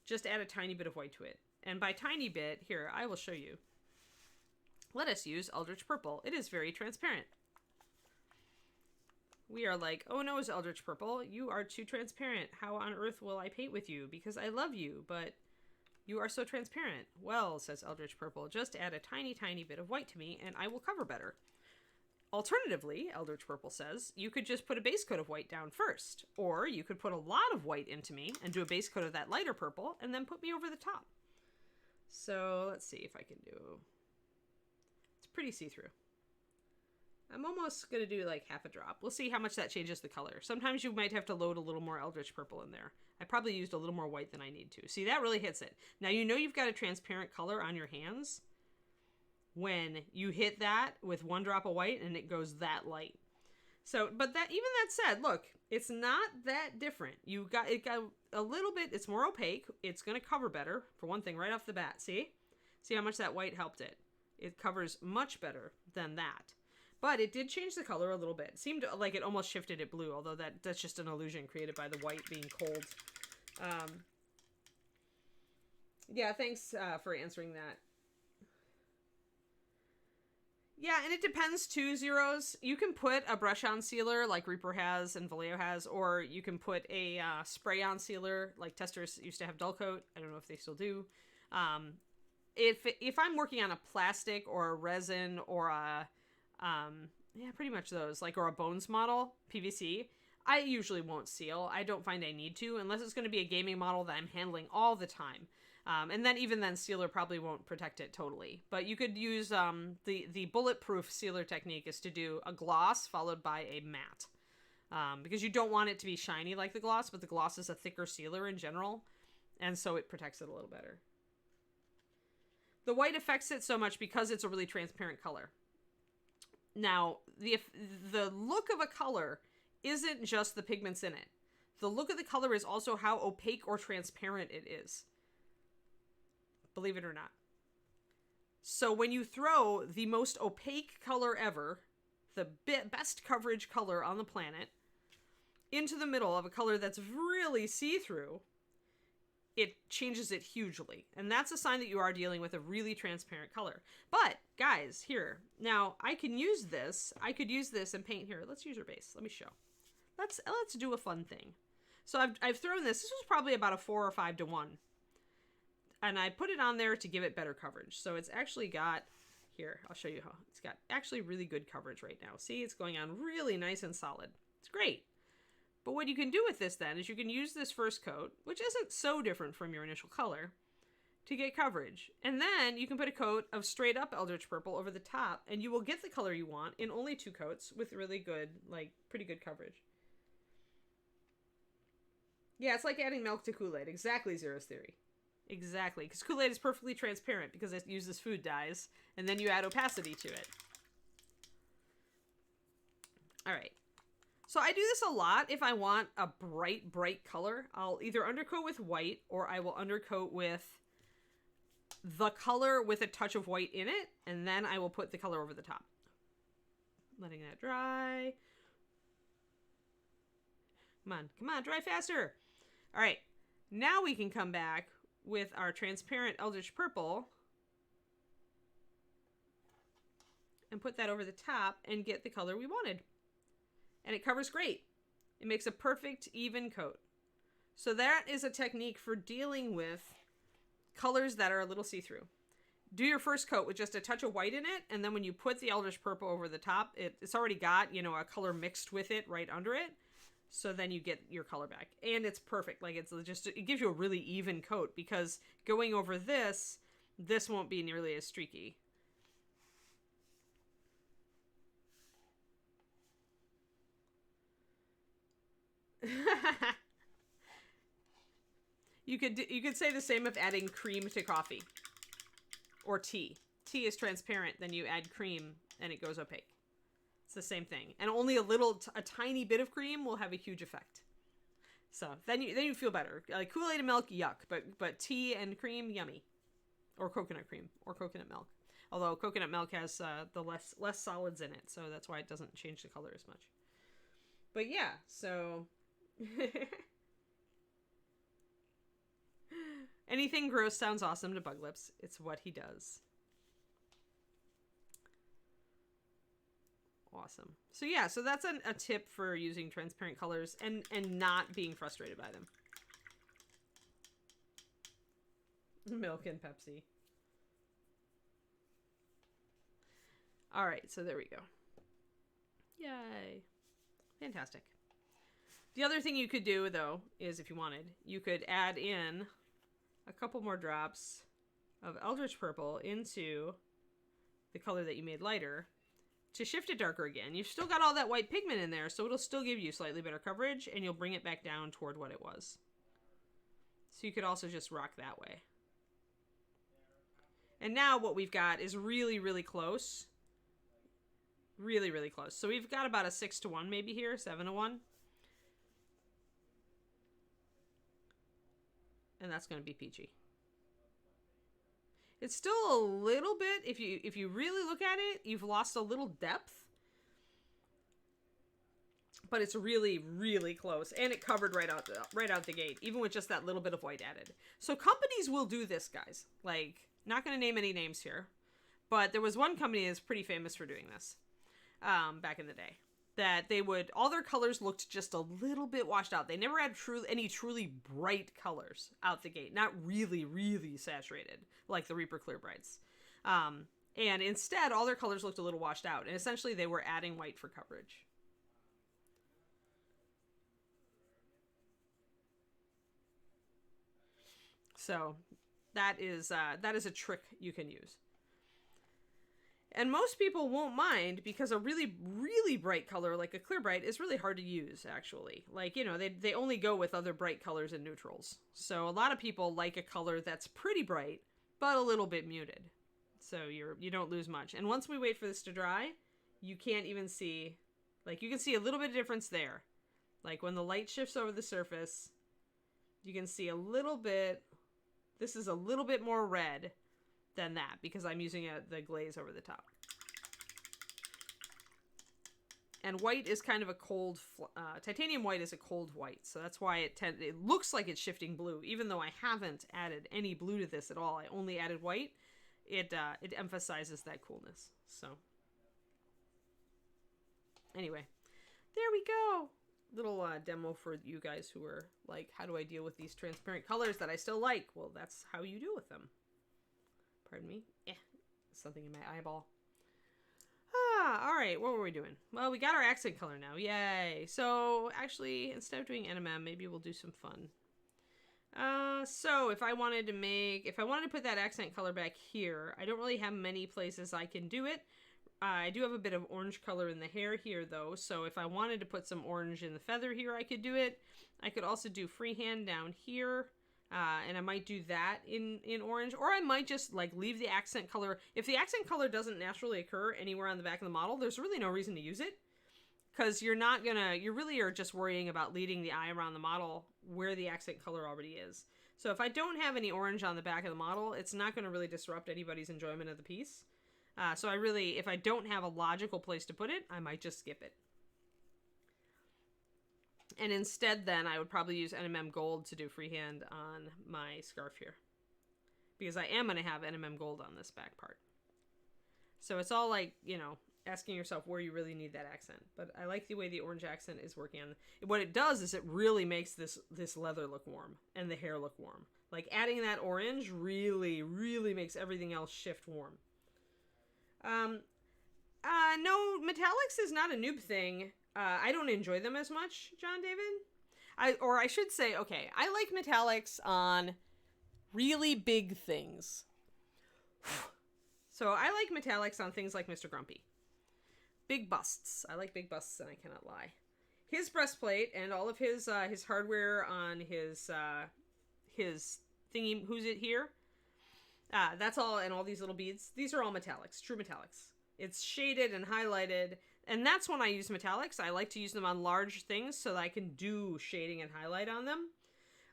just add a tiny bit of white to it. And by tiny bit, here, I will show you. Let us use Eldritch Purple. It is very transparent. We are like, oh no, Eldritch Purple, you are too transparent. How on earth will I paint with you? Because I love you, but you are so transparent. Well, says Eldritch Purple, just add a tiny, tiny bit of white to me and I will cover better. Alternatively, Eldritch Purple says, you could just put a base coat of white down first. Or you could put a lot of white into me and do a base coat of that lighter purple and then put me over the top. So let's see if I can do... It's pretty see-through. I'm almost going to do like half a drop. We'll see how much that changes the color. Sometimes you might have to load a little more Eldritch Purple in there. I probably used a little more white than I need to. See, that really hits it. Now you know you've got a transparent color on your hands when you hit that with one drop of white and it goes that light. So, but that, even that said, look, it's not that different. It got a little bit, it's more opaque. It's going to cover better, for one thing, right off the bat. See? See how much that white helped it? It covers much better than that. But it did change the color a little bit. It seemed like it almost shifted it blue, although that's just an illusion created by the white being cold. Yeah, thanks for answering that. Yeah, and it depends too, Zeros. You can put a brush-on sealer like Reaper has and Vallejo has, or you can put a spray-on sealer like Testers used to have Dull Coat. I don't know if they still do. If I'm working on a plastic or a resin or a... yeah, pretty much those, like, or a bones model, PVC, I usually won't seal. I don't find I need to, unless it's going to be a gaming model that I'm handling all the time. And then even then, sealer probably won't protect it totally. But you could use, the bulletproof sealer technique is to do a gloss followed by a matte. Because you don't want it to be shiny like the gloss, but the gloss is a thicker sealer in general, and so it protects it a little better. The white affects it so much because it's a really transparent color. Now, the look of a color isn't just the pigments in it. The look of the color is also how opaque or transparent it is. Believe it or not. So when you throw the most opaque color ever, the best coverage color on the planet, into the middle of a color that's really see-through, it changes it hugely. And that's a sign that you are dealing with a really transparent color. But, guys, here. Now, I can use this. I could use this and paint here. Let's use your base. Let me show. Let's do a fun thing. So I've thrown this. This was probably about a 4 or 5 to 1. And I put it on there to give it better coverage. So it's actually got... Here, I'll show you how. It's got actually really good coverage right now. See, it's going on really nice and solid. It's great. But what you can do with this then is you can use this first coat, which isn't so different from your initial color, to get coverage. And then you can put a coat of straight up Eldritch Purple over the top, and you will get the color you want in only 2 coats with really good, like, pretty good coverage. Yeah, it's like adding milk to Kool-Aid. Exactly, Zero's theory. Exactly, because Kool-Aid is perfectly transparent because it uses food dyes, and then you add opacity to it. All right. So I do this a lot if I want a bright, bright color. I'll either undercoat with white or I will undercoat with the color with a touch of white in it, and then I will put the color over the top. Letting that dry. Come on, dry faster. All right, now we can come back with our transparent Eldritch Purple and put that over the top and get the color we wanted. And it covers great. It makes a perfect, even coat. So that is a technique for dealing with colors that are a little see-through. Do your first coat with just a touch of white in it, and then when you put the Eldritch Purple over the top, it's already got, you know, a color mixed with it right under it. So then you get your color back. And it's perfect. Like, it's just, it gives you a really even coat, because going over this won't be nearly as streaky. You could say the same of adding cream to coffee. Or tea. Tea is transparent, then you add cream and it goes opaque. It's the same thing. And only a tiny bit of cream will have a huge effect. So then you feel better. Like Kool-Aid and milk, yuck. But tea and cream, yummy. Or coconut cream. Or coconut milk. Although coconut milk has the less solids in it. So that's why it doesn't change the color as much. But yeah, so... Anything gross sounds awesome to Bug Lips. It's what he does. Awesome. So yeah, so that's a tip for using transparent colors and not being frustrated by them. Milk and Pepsi. All right, so there we go. Yay. Fantastic. The other thing you could do, though, is if you wanted, you could add in a couple more drops of Eldritch Purple into the color that you made lighter to shift it darker again. You've still got all that white pigment in there, so it'll still give you slightly better coverage, and you'll bring it back down toward what it was. So you could also just rock that way. And now what we've got is really, really close. Really, really close. So we've got about a 6-to-1 maybe here, 7-to-1. And that's going to be peachy. It's still a little bit, if you really look at it, you've lost a little depth. But it's really, really close. And it covered right out the gate, even with just that little bit of white added. So companies will do this, guys. Like, not going to name any names here. But there was one company that's pretty famous for doing this back in the day. That they would, all their colors looked just a little bit washed out. They never had any truly bright colors out the gate. Not really, really saturated, like the Reaper Clear Brights. And instead, all their colors looked a little washed out. And essentially, they were adding white for coverage. So, that is a trick you can use. And most people won't mind because a really, really bright color like a clear bright is really hard to use, actually. Like, you know, they only go with other bright colors and neutrals. So a lot of people like a color that's pretty bright, but a little bit muted. So you don't lose much. And once we wait for this to dry, you can't even see, like, you can see a little bit of difference there. Like when the light shifts over the surface, you can see a little bit, this is a little bit more red than that because I'm using the glaze over the top. And white is kind of a cold, titanium white is a cold white, so that's why it looks like it's shifting blue, even though I haven't added any blue to this at all. I only added white. It emphasizes that coolness. So anyway, there we go. Little demo for you guys who are like, how do I deal with these transparent colors that I still like? Well, that's how you deal with them. Pardon me. Something in my eyeball. All right. What were we doing? Well, we got our accent color now. Yay. So actually, instead of doing NMM, maybe we'll do some fun. So if I wanted to put that accent color back here, I don't really have many places I can do it. I do have a bit of orange color in the hair here, though. So if I wanted to put some orange in the feather here, I could do it. I could also do freehand down here. And I might do that in orange, or I might just like leave the accent color. If the accent color doesn't naturally occur anywhere on the back of the model, there's really no reason to use it, because you really are just worrying about leading the eye around the model where the accent color already is. So if I don't have any orange on the back of the model, it's not going to really disrupt anybody's enjoyment of the piece. So if I don't have a logical place to put it, I might just skip it. And instead, then, I would probably use NMM Gold to do freehand on my scarf here. Because I am going to have NMM Gold on this back part. So it's all like, you know, asking yourself where you really need that accent. But I like the way the orange accent is working on. What it does is it really makes this leather look warm. And the hair look warm. Like adding that orange really, really makes everything else shift warm. No, metallics is not a noob thing. I don't enjoy them as much, John David. I should say, okay, I like metallics on really big things. So I like metallics on things like Mr. Grumpy. Big busts. I like big busts, and I cannot lie. His breastplate and all of his hardware on his thingy, who's it here? That's all, and all these little beads. These are all metallics, true metallics. It's shaded and highlighted, and that's when I use metallics. I like to use them on large things so that I can do shading and highlight on them.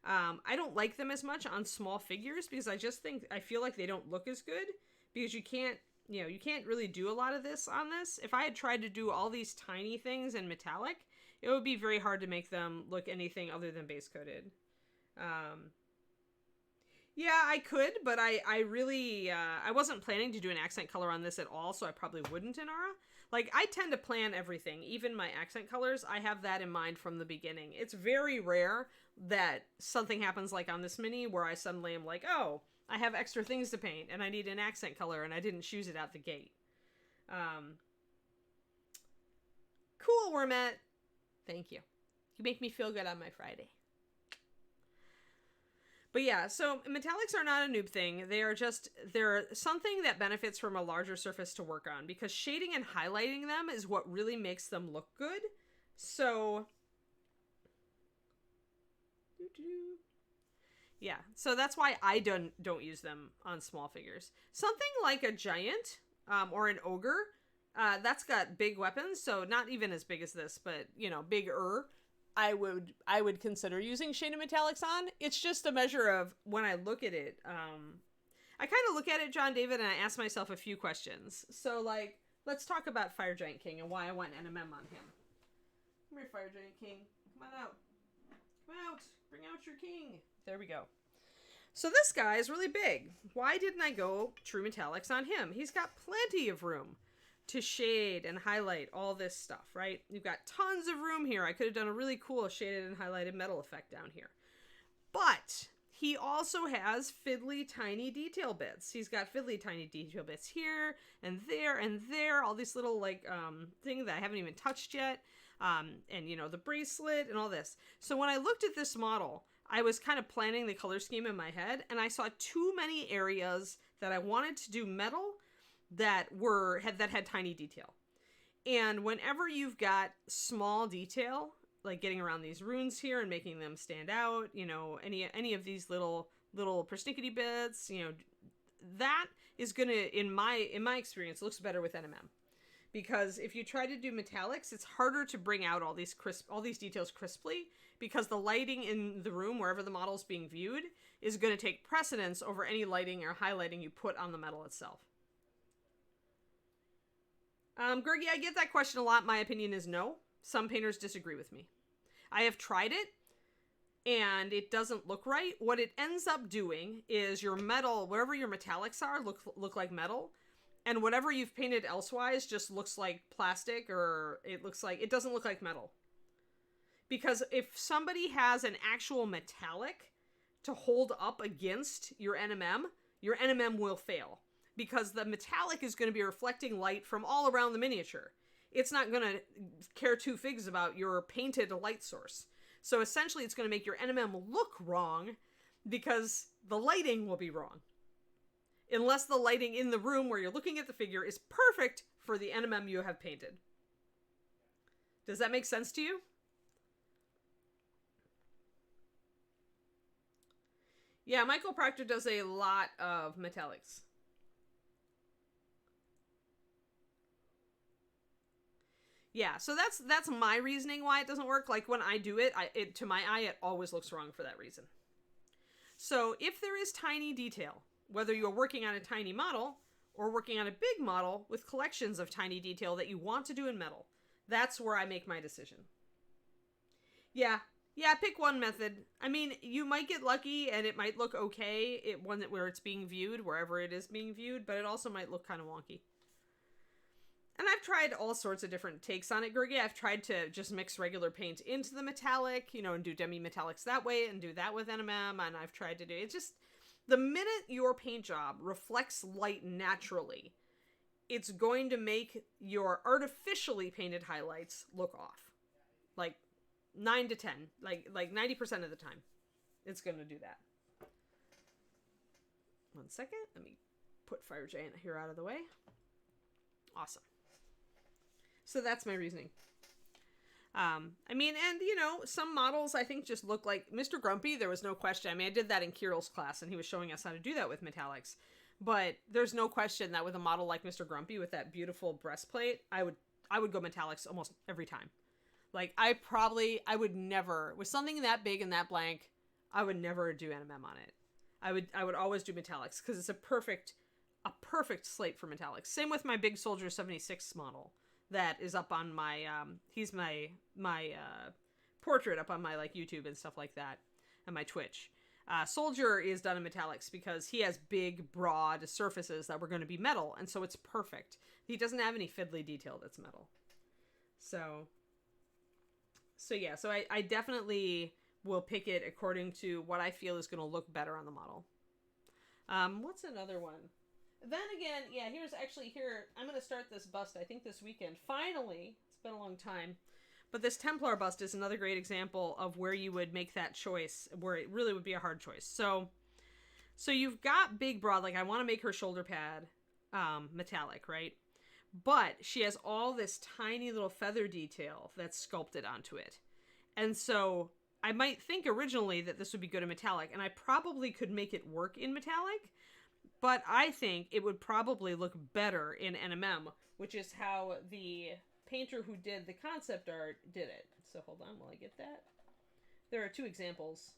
I don't like them as much on small figures because I feel like they don't look as good because you can't really do a lot of this on this. If I had tried to do all these tiny things in metallic, it would be very hard to make them look anything other than base coated. Yeah, I could, but I really, I wasn't planning to do an accent color on this at all, so I probably wouldn't in Aura. Like, I tend to plan everything, even my accent colors. I have that in mind from the beginning. It's very rare that something happens like on this mini where I suddenly am like, oh, I have extra things to paint and I need an accent color and I didn't choose it out the gate. Cool, Wormet. Thank you. You make me feel good on my Friday. But yeah, so metallics are not a noob thing. They're something that benefits from a larger surface to work on because shading and highlighting them is what really makes them look good. So yeah, so that's why I don't use them on small figures. Something like a giant or an ogre, that's got big weapons, so not even as big as this, but bigger. I would consider using shaded metallics on. It's just a measure of when I look at it. I kind of look at it, John David, and I ask myself a few questions. So, like, let's talk about Fire Giant King and why I want NMM on him. Come here, Fire Giant King. Come on out. Come out. Bring out your king. There we go. So this guy is really big. Why didn't I go true metallics on him? He's got plenty of room to shade and highlight all this stuff, right? You've got tons of room here. I could have done a really cool shaded and highlighted metal effect down here. But he also has fiddly tiny detail bits. He's got fiddly tiny detail bits here and there, all these little things that I haven't even touched yet. And the bracelet and all this. So when I looked at this model, I was kind of planning the color scheme in my head, and I saw too many areas that I wanted to do metal that had tiny detail. And whenever you've got small detail, like getting around these runes here and making them stand out, any of these little persnickety bits, that is gonna, in my experience, looks better with NMM. Because if you try to do metallics, it's harder to bring out all these details crisply, because the lighting in the room, wherever the model's being viewed, is going to take precedence over any lighting or highlighting you put on the metal itself. Gergie, I get that question a lot. My opinion is no. Some painters disagree with me. I have tried it, and it doesn't look right. What it ends up doing is your metal, wherever your metallics are, look like metal. And whatever you've painted elsewise just looks like plastic, or it doesn't look like metal. Because if somebody has an actual metallic to hold up against your NMM will fail. Because the metallic is going to be reflecting light from all around the miniature. It's not going to care two figs about your painted light source. So essentially it's going to make your NMM look wrong because the lighting will be wrong. Unless the lighting in the room where you're looking at the figure is perfect for the NMM you have painted. Does that make sense to you? Yeah, Michael Proctor does a lot of metallics. Yeah, so that's my reasoning why it doesn't work. Like, when I do it, to my eye, it always looks wrong for that reason. So if there is tiny detail, whether you're working on a tiny model or working on a big model with collections of tiny detail that you want to do in metal, that's where I make my decision. Yeah, pick one method. I mean, you might get lucky and it might look okay where it's being viewed, wherever it is being viewed, but it also might look kind of wonky. And I've tried all sorts of different takes on it, Gergie. I've tried to just mix regular paint into the metallic, you know, and do demi-metallics that way and do that with NMM. And I've tried to do it. Just the minute your paint job reflects light naturally, it's going to make your artificially painted highlights look off. Like 9 to 10, like 90% of the time, it's going to do that. One second. Let me put Fire Giant here out of the way. Awesome. So that's my reasoning. I mean, and you know, some models I think just look like Mr. Grumpy. There was no question. I mean, I did that in Kirill's class and he was showing us how to do that with metallics. But there's no question that with a model like Mr. Grumpy with that beautiful breastplate, I would go metallics almost every time. Like I would never, with something that big and that blank, I would never do NMM on it. I would always do metallics because it's a perfect slate for metallics. Same with my Big Soldier 76 model that is up on my he's my portrait up on my like YouTube and stuff like that and my Twitch. Soldier is done in metallics because he has big broad surfaces that were going to be metal, and so it's perfect. He doesn't have any fiddly detail that's metal. So yeah, so I definitely will pick it according to what I feel is going to look better on the model. What's another one? Then again, yeah, I'm going to start this bust, I think this weekend. Finally, it's been a long time. But this Templar bust is another great example of where you would make that choice, where it really would be a hard choice. So you've got big broad, like I want to make her shoulder pad metallic, right? But she has all this tiny little feather detail that's sculpted onto it. And so I might think originally that this would be good in metallic, and I probably could make it work in metallic, but I think it would probably look better in NMM, which is how the painter who did the concept art did it. So hold on while I get that. There are two examples.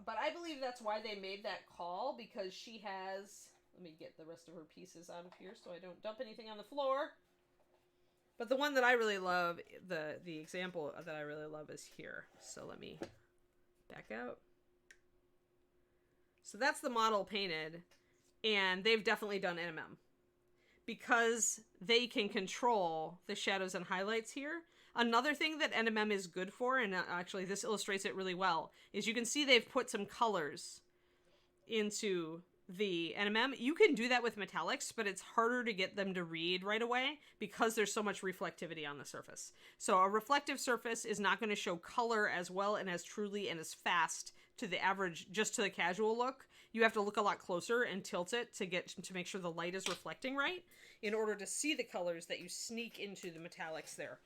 But I believe that's why they made that call, because she has... Let me get the rest of her pieces out of here so I don't dump anything on the floor. But the one that I really love, the example that I really love is here. So let me back out. So that's the model painted, and they've definitely done NMM. Because they can control the shadows and highlights here. Another thing that NMM is good for, and actually this illustrates it really well, is you can see they've put some colors into the NMM. You can do that with metallics, but it's harder to get them to read right away because there's so much reflectivity on the surface. So a reflective surface is not going to show color as well and as truly and as fast to the average, just to the casual look. You have to look a lot closer and tilt it to make sure the light is reflecting right in order to see the colors that you sneak into the metallics there.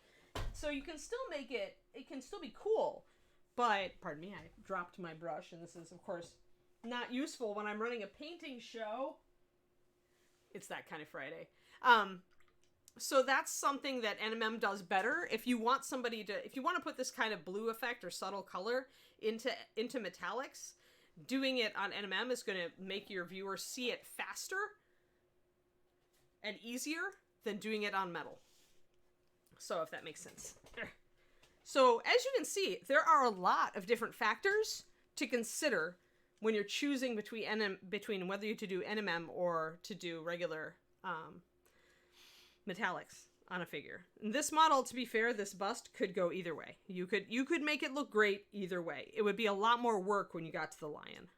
So you can still make it can still be cool, but, pardon me, I dropped my brush, and this is, of course, not useful when I'm running a painting show. It's that kind of Friday. So that's something that NMM does better. If you want to put this kind of blue effect or subtle color into metallics, doing it on NMM is going to make your viewer see it faster and easier than doing it on metal. So if that makes sense. So as you can see, there are a lot of different factors to consider when you're choosing between whether to do NMM or to do regular metallics on a figure. And this model, to be fair, this bust could go either way. You could make it look great either way. It would be a lot more work when you got to the lion.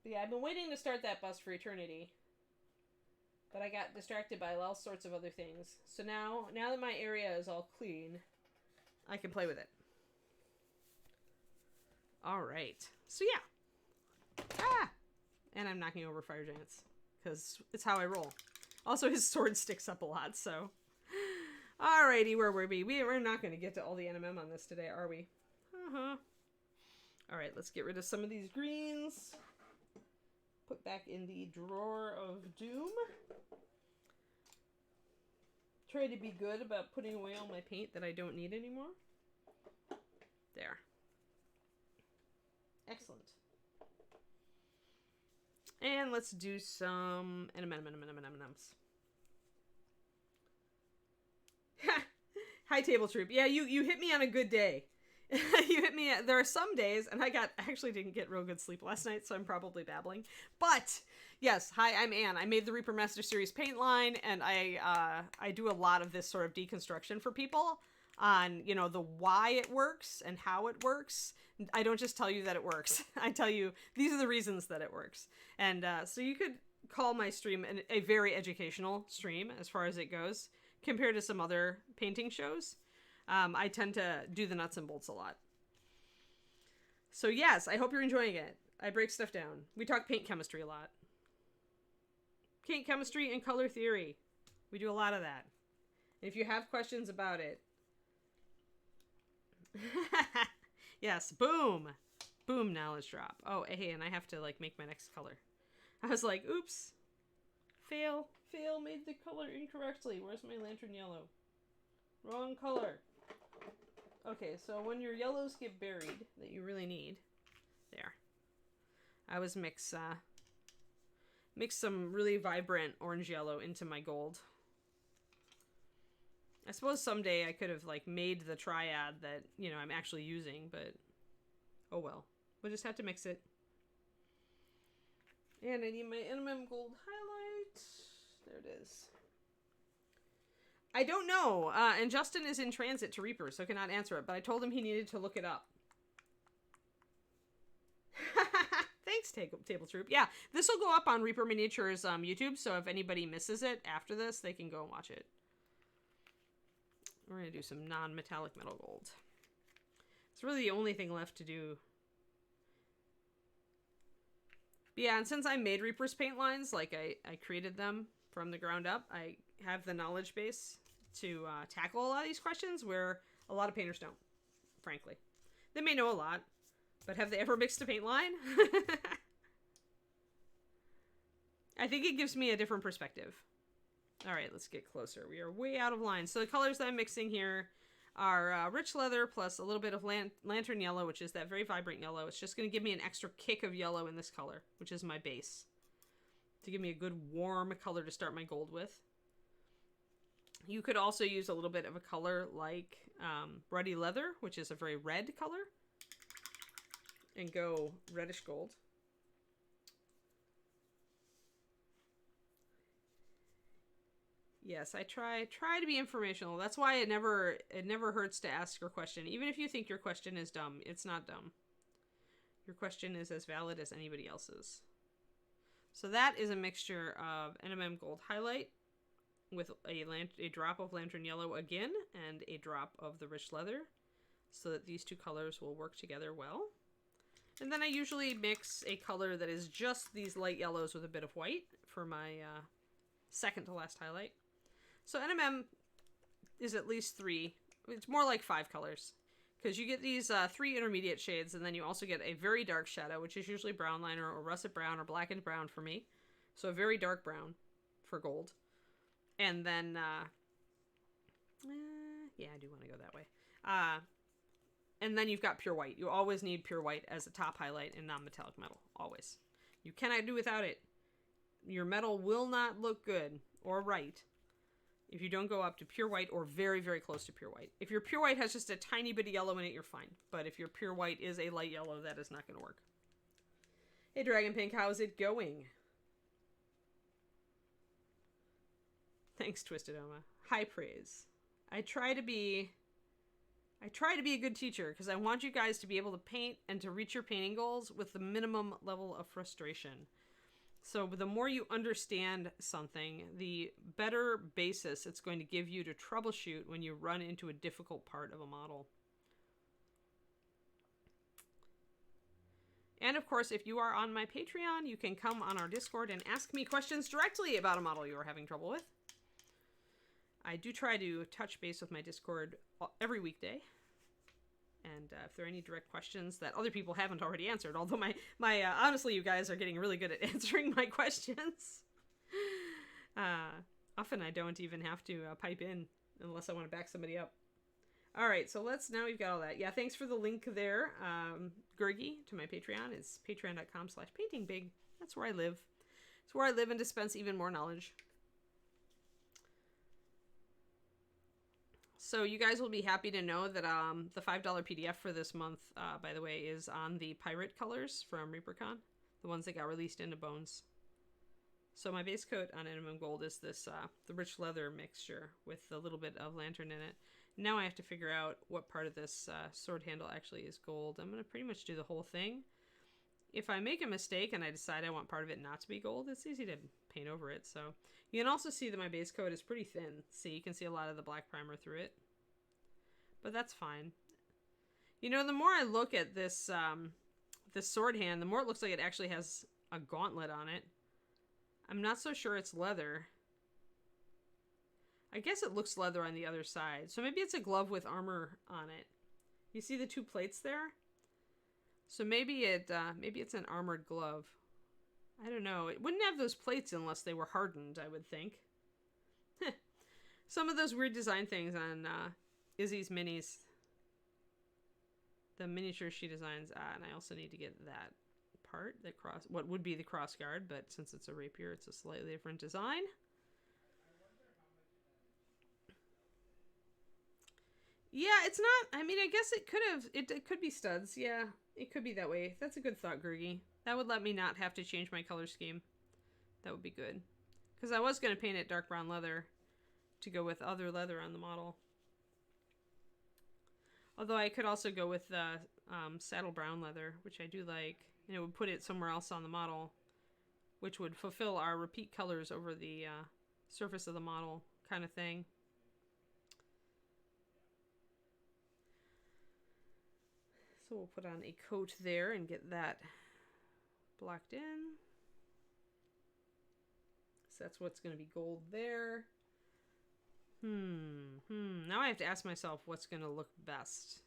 But yeah, I've been waiting to start that bust for eternity. But I got distracted by all sorts of other things. So now that my area is all clean, I can play with it. Alright. So yeah. And I'm knocking over fire giants. Because it's how I roll. Also, his sword sticks up a lot, so... Alrighty, where were we? We're not going to get to all the NMM on this today, are we? Alright, let's get rid of some of these greens. Put back in the drawer of doom. Try to be good about putting away all my paint that I don't need anymore. There. Excellent. And let's do some NMMs. Hi, Table Troop. Yeah, you hit me on a good day. You hit me. There are some days, and I actually didn't get real good sleep last night, so I'm probably babbling. But yes, hi, I'm Anne. I made the Reaper Master Series paint line, and I do a lot of this sort of deconstruction for people on, you know, the why it works and how it works. I don't just tell you that it works. I tell you these are the reasons that it works. And so you could call my stream a very educational stream as far as it goes compared to some other painting shows. I tend to do the nuts and bolts a lot. So yes, I hope you're enjoying it. I break stuff down. We talk paint chemistry a lot. Paint chemistry and color theory. We do a lot of that. And if you have questions about it. Yes, boom. Boom, knowledge drop. Oh, hey, and I have to like make my next color. I was like, oops. Fail, made the color incorrectly. Where's my lantern yellow? Wrong color. Okay, so when your yellows get buried, that you really need, there. I was mix some really vibrant orange yellow into my gold. I suppose someday I could have like made the triad that, you know, I'm actually using, but oh well. We'll just have to mix it. And I need my NMM gold highlight. There it is. I don't know, and Justin is in transit to Reaper, so cannot answer it, but I told him he needed to look it up. Thanks, Table Troop. Yeah, this will go up on Reaper Miniatures YouTube, so if anybody misses it after this, they can go and watch it. We're going to do some non-metallic metal gold. It's really the only thing left to do. But yeah, and since I made Reaper's paint lines, like I created them from the ground up, I have the knowledge base to tackle a lot of these questions where a lot of painters don't, frankly. They may know a lot, but have they ever mixed a paint line? I think it gives me a different perspective. All right, let's get closer. We are way out of line. So the colors that I'm mixing here are rich leather plus a little bit of lantern yellow, which is that very vibrant yellow. It's just going to give me an extra kick of yellow in this color, which is my base, to give me a good warm color to start my gold with. You could also use a little bit of a color like ruddy leather, which is a very red color, and go reddish gold. Yes, I try to be informational. That's why it never hurts to ask your question. Even if you think your question is dumb, it's not dumb. Your question is as valid as anybody else's. So that is a mixture of NMM gold highlight with a drop of lantern yellow again and a drop of the rich leather, so that these two colors will work together well. And then I usually mix a color that is just these light yellows with a bit of white for my second to last highlight. So NMM is at least 3. It's more like 5 colors, because you get these 3 intermediate shades, and then you also get a very dark shadow, which is usually brown liner or russet brown or blackened brown for me. So a very dark brown for gold. And then, yeah, I do want to go that way. And then you've got pure white. You always need pure white as a top highlight in non-metallic metal. Always. You cannot do without it. Your metal will not look good or right if you don't go up to pure white or very, very close to pure white. If your pure white has just a tiny bit of yellow in it, you're fine. But if your pure white is a light yellow, that is not going to work. Hey, Dragon Pink, how's it going? Thanks, Twisted Oma. High praise. I try to be a good teacher because I want you guys to be able to paint and to reach your painting goals with the minimum level of frustration. So the more you understand something, the better basis it's going to give you to troubleshoot when you run into a difficult part of a model. And of course, if you are on my Patreon, you can come on our Discord and ask me questions directly about a model you are having trouble with. I do try to touch base with my Discord every weekday. And if there are any direct questions that other people haven't already answered, although my honestly, you guys are getting really good at answering my questions. Often I don't even have to pipe in unless I want to back somebody up. All right, so now we've got all that. Yeah, thanks for the link there, Gurgi, to my Patreon. It's patreon.com/paintingbig. That's where I live. It's where I live and dispense even more knowledge. So you guys will be happy to know that the $5 PDF for this month, by the way, is on the pirate colors from ReaperCon, the ones that got released into Bones. So my base coat on Minimum Gold is this the rich leather mixture with a little bit of lantern in it. Now I have to figure out what part of this sword handle actually is gold. I'm going to pretty much do the whole thing. If I make a mistake and I decide I want part of it not to be gold, it's easy to paint over it. So you can also see that my base coat is pretty thin. See, you can see a lot of the black primer through it. But that's fine. You know, the more I look at this this sword hand, the more it looks like it actually has a gauntlet on it. I'm not so sure it's leather. I guess it looks leather on the other side. So maybe it's a glove with armor on it. You see the two plates there? So maybe it's an armored glove. I don't know. It wouldn't have those plates unless they were hardened, I would think. Some of those weird design things on Izzy's minis. The miniature she designs. And I also need to get that part, what would be the cross guard, but since it's a rapier, it's a slightly different design. Yeah, it's not, I mean, I guess it could be studs. Yeah, it could be that way. That's a good thought, Gergie. That would let me not have to change my color scheme. That would be good. Because I was going to paint it dark brown leather to go with other leather on the model. Although I could also go with the saddle brown leather, which I do like. And it would put it somewhere else on the model, which would fulfill our repeat colors over the surface of the model kind of thing. So we'll put on a coat there and get that blocked in. So that's what's going to be gold there. Now I have to ask myself what's going to look best.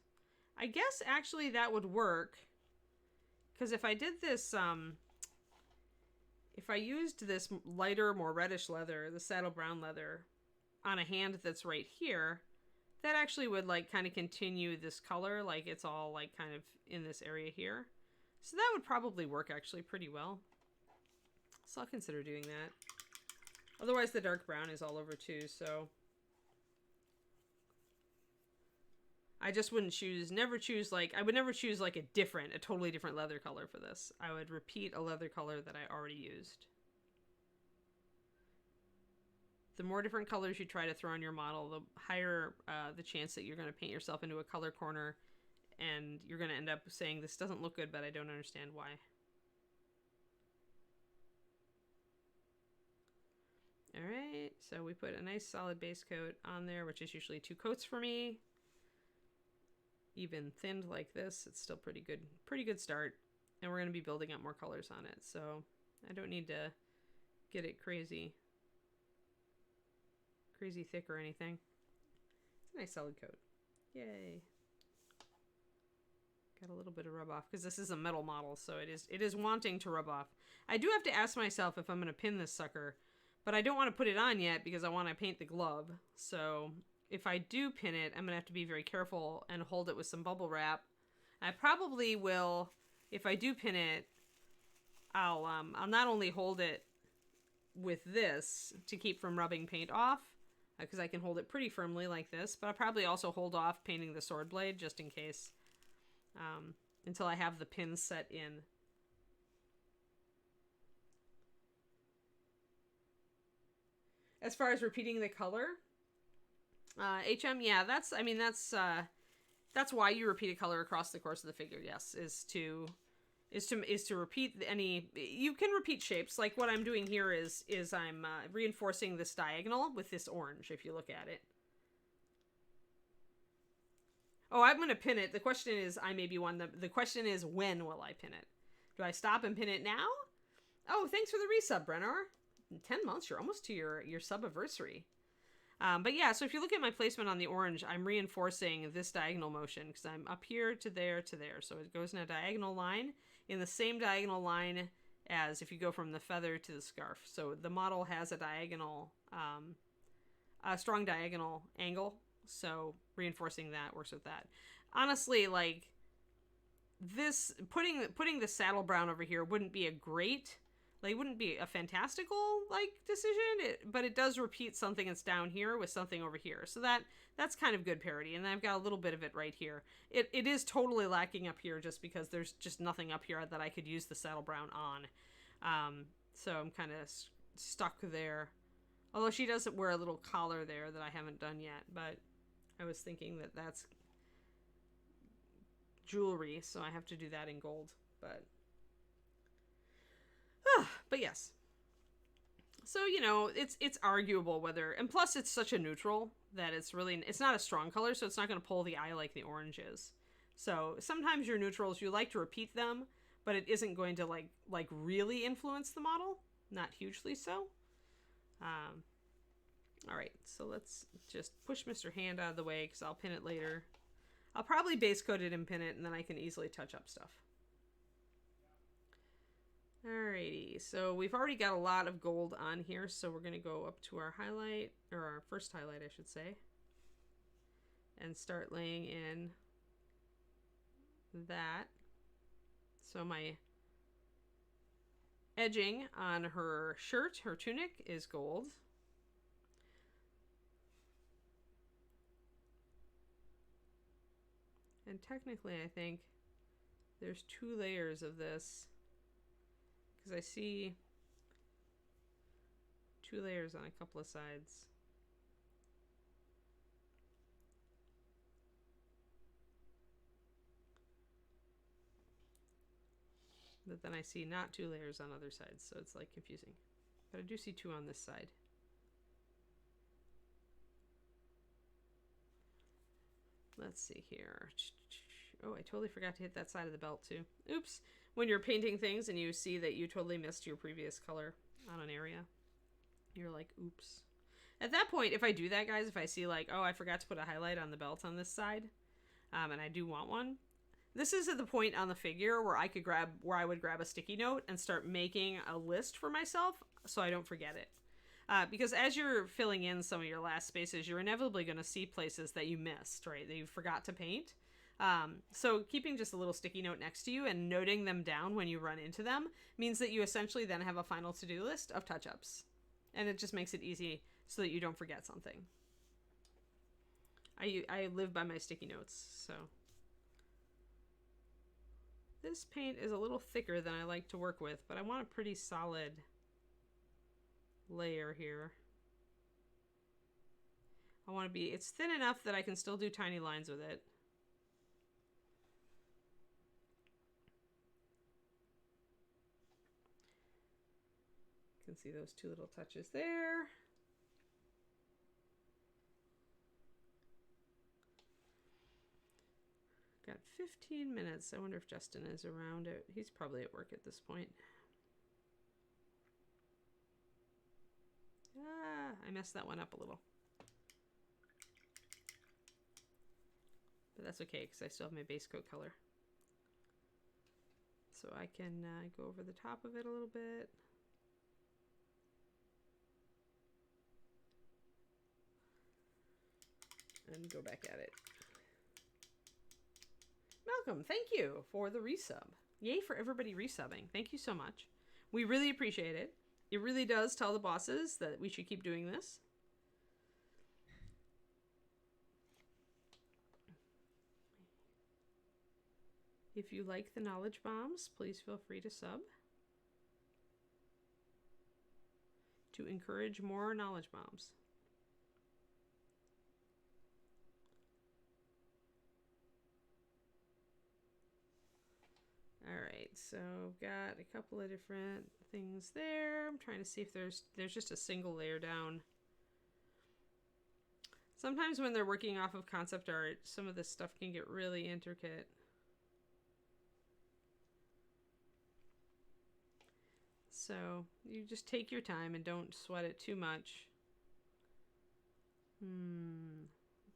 I guess actually that would work. Because if I did this, if I used this lighter, more reddish leather, the saddle brown leather, on a hand that's right here, that actually would like kind of continue this color, like it's all like kind of in this area here. So that would probably work actually pretty well. So I'll consider doing that. Otherwise the dark brown is all over too, so I just wouldn't choose, I would never choose like a totally different leather color for this. I would repeat a leather color that I already used. The more different colors you try to throw on your model, the higher the chance that you're going to paint yourself into a color corner and you're going to end up saying, this doesn't look good, but I don't understand why. All right, so we put a nice solid base coat on there, which is usually 2 coats for me. Even thinned like this, it's still pretty good start. And we're going to be building up more colors on it, so I don't need to get it crazy thick or anything. It's a nice solid coat. Yay. Got a little bit of rub off because this is a metal model, so it is wanting to rub off. I do have to ask myself if I'm going to pin this sucker, but I don't want to put it on yet because I want to paint the glove. So if I do pin it, I'm going to have to be very careful and hold it with some bubble wrap. I probably will, if I do pin it, I'll not only hold it with this to keep from rubbing paint off, because I can hold it pretty firmly like this, but I'll probably also hold off painting the sword blade just in case, until I have the pins set in. As far as repeating the color, HM, yeah, that's why you repeat a color across the course of the figure. Yes, is to repeat any. You can repeat shapes. Like what I'm doing here is I'm reinforcing this diagonal with this orange. If you look at it. Oh, I'm gonna pin it. The question is, I may be one. The question is, when will I pin it? Do I stop and pin it now? Oh, thanks for the resub, Brenner. In 10 months, you're almost to your sub-anniversary. But yeah, so if you look at my placement on the orange, I'm reinforcing this diagonal motion because I'm up here to there to there. So it goes in a diagonal line, in the same diagonal line as if you go from the feather to the scarf. So the model has a diagonal, a strong diagonal angle. So reinforcing that works with that. Honestly, like this, putting the saddle brown over here wouldn't be a great, like, wouldn't be a fantastical, like, decision, but it does repeat something that's down here with something over here. So that That's kind of good parity. And I've got a little bit of it right here. It is totally lacking up here just because there's just nothing up here that I could use the saddle brown on. So I'm kind of stuck there. Although she does wear a little collar there that I haven't done yet. But I was thinking that that's jewelry, so I have to do that in gold. But yes. So, you know, it's arguable whether, and plus it's such a neutral that it's not a strong color, so it's not going to pull the eye like the orange is. So sometimes your neutrals, you like to repeat them, but it isn't going to like really influence the model. Not hugely so. All right, so let's just push Mr. Hand out of the way because I'll pin it later. I'll probably base coat it and pin it, and then I can easily touch up stuff. Alrighty, so we've already got a lot of gold on here, so we're going to go up to our highlight, or our first highlight, I should say, and start laying in that. So my edging on her shirt, her tunic, is gold. And technically, I think there's 2 layers of this. Because I see 2 layers on a couple of sides. But then I see not 2 layers on other sides, so it's like confusing. But I do see 2 on this side. Let's see here. Oh, I totally forgot to hit that side of the belt too. Oops. When you're painting things and you see that you totally missed your previous color on an area, you're like, oops. At that point, if I do that, guys, if I see like, oh, I forgot to put a highlight on the belt on this side, and I do want one, this is at the point on the figure where I would grab a sticky note and start making a list for myself so I don't forget it. Because as you're filling in some of your last spaces, you're inevitably going to see places that you missed, right? That you forgot to paint. So keeping just a little sticky note next to you and noting them down when you run into them means that you essentially then have a final to-do list of touch-ups. And it just makes it easy so that you don't forget something. I live by my sticky notes, so. This paint is a little thicker than I like to work with, but I want a pretty solid layer here. It's thin enough that I can still do tiny lines with it. You can see those 2 little touches there. Got 15 minutes. I wonder if Justin is around it. He's probably at work at this point. I messed that one up a little. But that's okay because I still have my base coat color. So I can go over the top of it a little bit. And go back at it. Malcolm, thank you for the resub. Yay for everybody resubbing. Thank you so much. We really appreciate it. It really does tell the bosses that we should keep doing this. If you like the knowledge bombs, please feel free to sub to encourage more knowledge bombs. Alright, so I've got a couple of different things there. I'm trying to see if there's just a single layer down. Sometimes when they're working off of concept art, some of this stuff can get really intricate. So you just take your time and don't sweat it too much.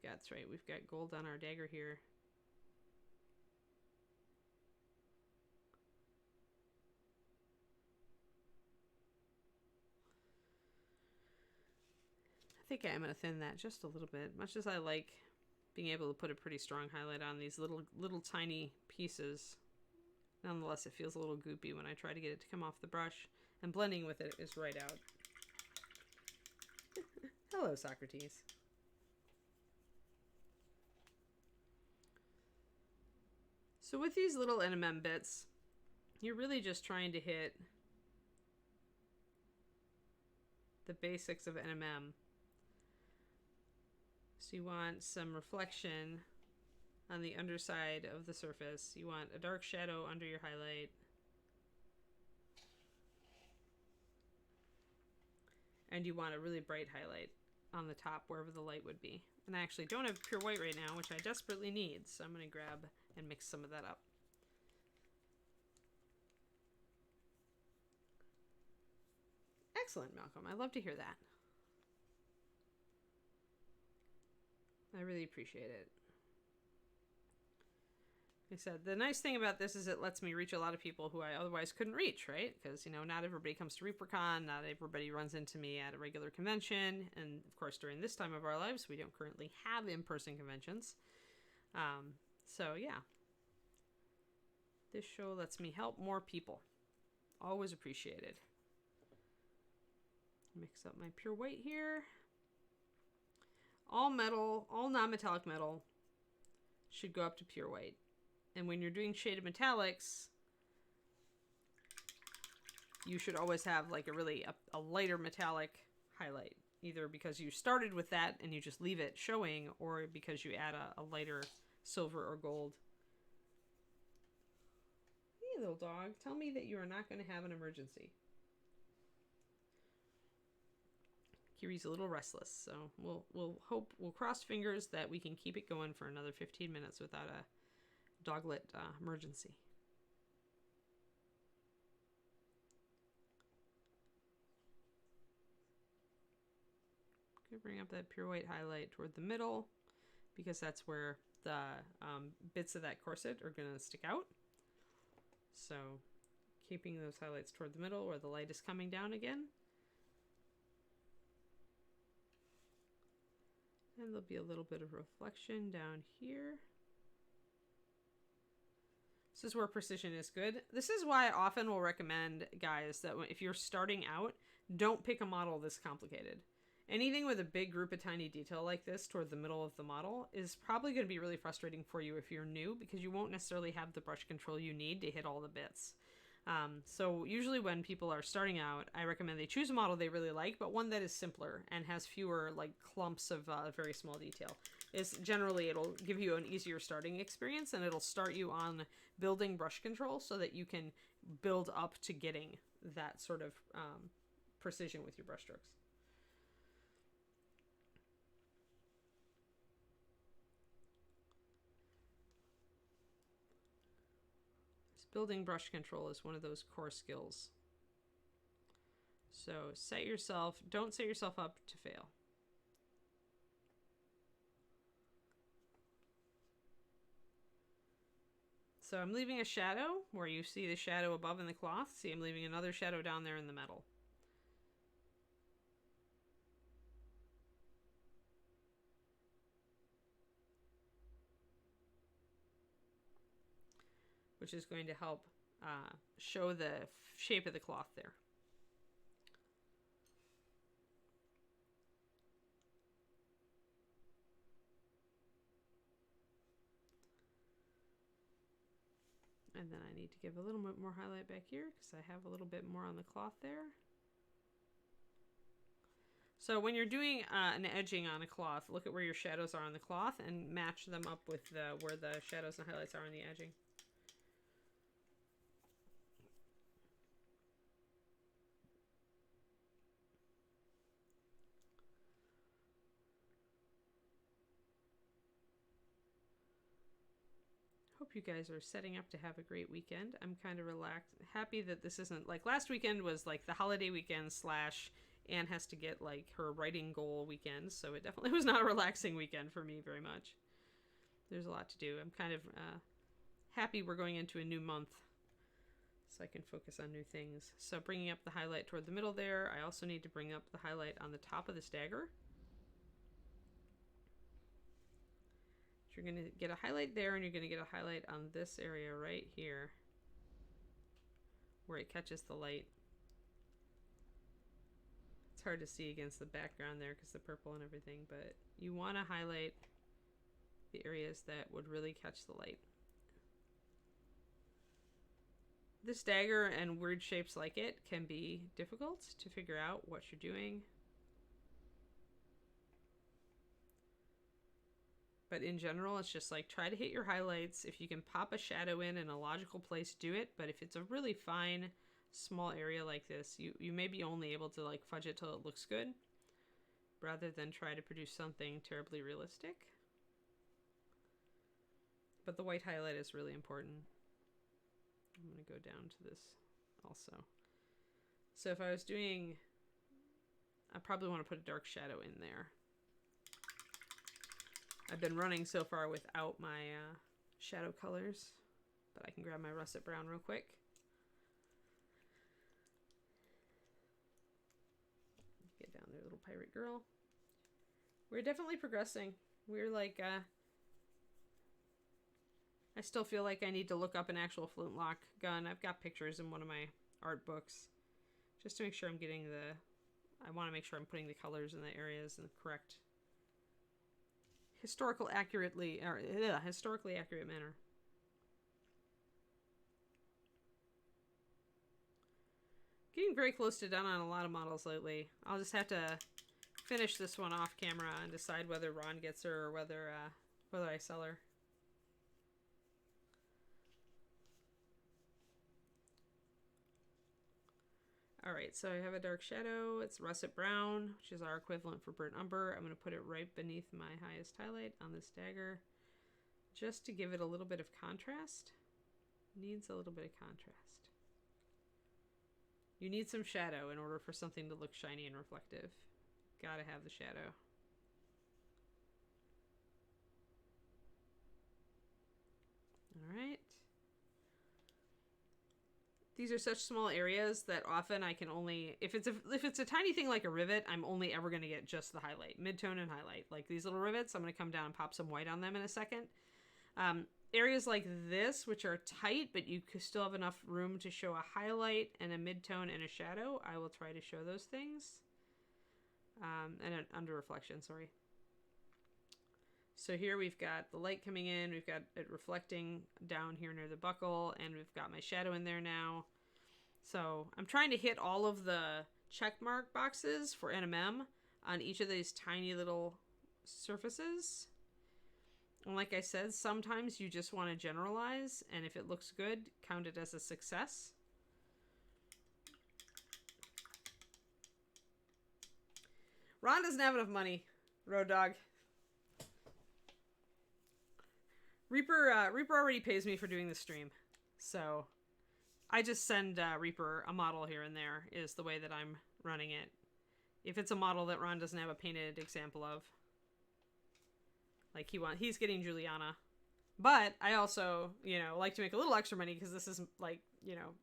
That's right, we've got gold on our dagger here. I think I'm going to thin that just a little bit. Much as I like being able to put a pretty strong highlight on these little tiny pieces, nonetheless it feels a little goopy when I try to get it to come off the brush, and blending with it is right out. Hello, Socrates. So with these little NMM bits, you're really just trying to hit the basics of NMM. So you want some reflection on the underside of the surface. You want a dark shadow under your highlight. And you want a really bright highlight on the top wherever the light would be. And I actually don't have pure white right now, which I desperately need. So I'm going to grab and mix some of that up. Excellent, Malcolm. I love to hear that. I really appreciate it. Like I said, the nice thing about this is it lets me reach a lot of people who I otherwise couldn't reach, right? Because, you know, not everybody comes to ReaperCon, not everybody runs into me at a regular convention, and of course during this time of our lives, we don't currently have in-person conventions. So yeah, this show lets me help more people. Always appreciated. Mix up my pure white here. All metal, all non-metallic metal should go up to pure white. And when you're doing shaded metallics, you should always have like a lighter metallic highlight. Either because you started with that and you just leave it showing, or because you add a lighter silver or gold. Hey, little dog, tell me that you are not going to have an emergency. Kiri's a little restless, so we'll cross fingers that we can keep it going for another 15 minutes without a doglet emergency. Okay, bring up that pure white highlight toward the middle, because that's where the bits of that corset are going to stick out. So keeping those highlights toward the middle where the light is coming down again. And there'll be a little bit of reflection down here. This is where precision is good. This is why I often will recommend, guys, that if you're starting out, don't pick a model this complicated. Anything with a big group of tiny detail like this toward the middle of the model is probably going to be really frustrating for you if you're new, because you won't necessarily have the brush control you need to hit all the bits. So usually when people are starting out, I recommend they choose a model they really like, but one that is simpler and has fewer like clumps of very small detail. Generally it'll give you an easier starting experience, and it'll start you on building brush control so that you can build up to getting that sort of precision with your brush strokes. Building brush control is one of those core skills. So don't set yourself up to fail. So I'm leaving a shadow where you see the shadow above in the cloth. See, I'm leaving another shadow down there in the metal. Which is going to help show the shape of the cloth there. And then I need to give a little bit more highlight back here because I have a little bit more on the cloth there. So when you're doing an edging on a cloth, look at where your shadows are on the cloth and match them up with where the shadows and highlights are on the edging. Hope you guys are setting up to have a great weekend. I'm kind of relaxed, happy that this isn't like last weekend was like the holiday weekend / Anne has to get like her writing goal weekend, so it definitely was not a relaxing weekend for me very much. There's a lot to do. I'm kind of happy we're going into a new month so I can focus on new things. So bringing up the highlight toward the middle there. I also need to bring up the highlight on the top of this dagger. You're going to get a highlight there, and you're going to get a highlight on this area right here where it catches the light. It's hard to see against the background there because the purple and everything, but you want to highlight the areas that would really catch the light. This dagger and weird shapes like it can be difficult to figure out what you're doing. But in general, it's just like try to hit your highlights. If you can pop a shadow in a logical place, do it. But if it's a really fine, small area like this, you may be only able to like fudge it till it looks good rather than try to produce something terribly realistic. But the white highlight is really important. I'm going to go down to this also. So if I was doing, I probably want to put a dark shadow in there. I've been running so far without my shadow colors, but I can grab my russet brown real quick. Get down there, little pirate girl. We're definitely progressing. We're like, I still feel like I need to look up an actual flintlock gun. I've got pictures in one of my art books just to make sure I'm getting I want to make sure I'm putting the colors in the areas in the correct historically accurate manner. Getting very close to done on a lot of models lately. I'll just have to finish this one off camera and decide whether Ron gets her or whether I sell her. Alright, so I have a dark shadow. It's russet brown, which is our equivalent for burnt umber. I'm going to put it right beneath my highest highlight on this dagger, just to give it a little bit of contrast. Needs a little bit of contrast. You need some shadow in order for something to look shiny and reflective. Gotta have the shadow. Alright. These are such small areas that often I can only, if it's a tiny thing like a rivet, I'm only ever going to get just the highlight, midtone and highlight. Like these little rivets, I'm going to come down and pop some white on them in a second. Areas like this, which are tight, but you still have enough room to show a highlight and a midtone and a shadow, I will try to show those things. And an under reflection, sorry. So here we've got the light coming in, we've got it reflecting down here near the buckle, and we've got my shadow in there now. So I'm trying to hit all of the check mark boxes for NMM on each of these tiny little surfaces. And like I said, sometimes you just want to generalize, and if it looks good, count it as a success. Ron doesn't have enough money, Road Dog. Reaper already pays me for doing the stream, so I just send Reaper a model here and there is the way that I'm running it. If it's a model that Ron doesn't have a painted example of, like he's getting Juliana, but I also like to make a little extra money because this is like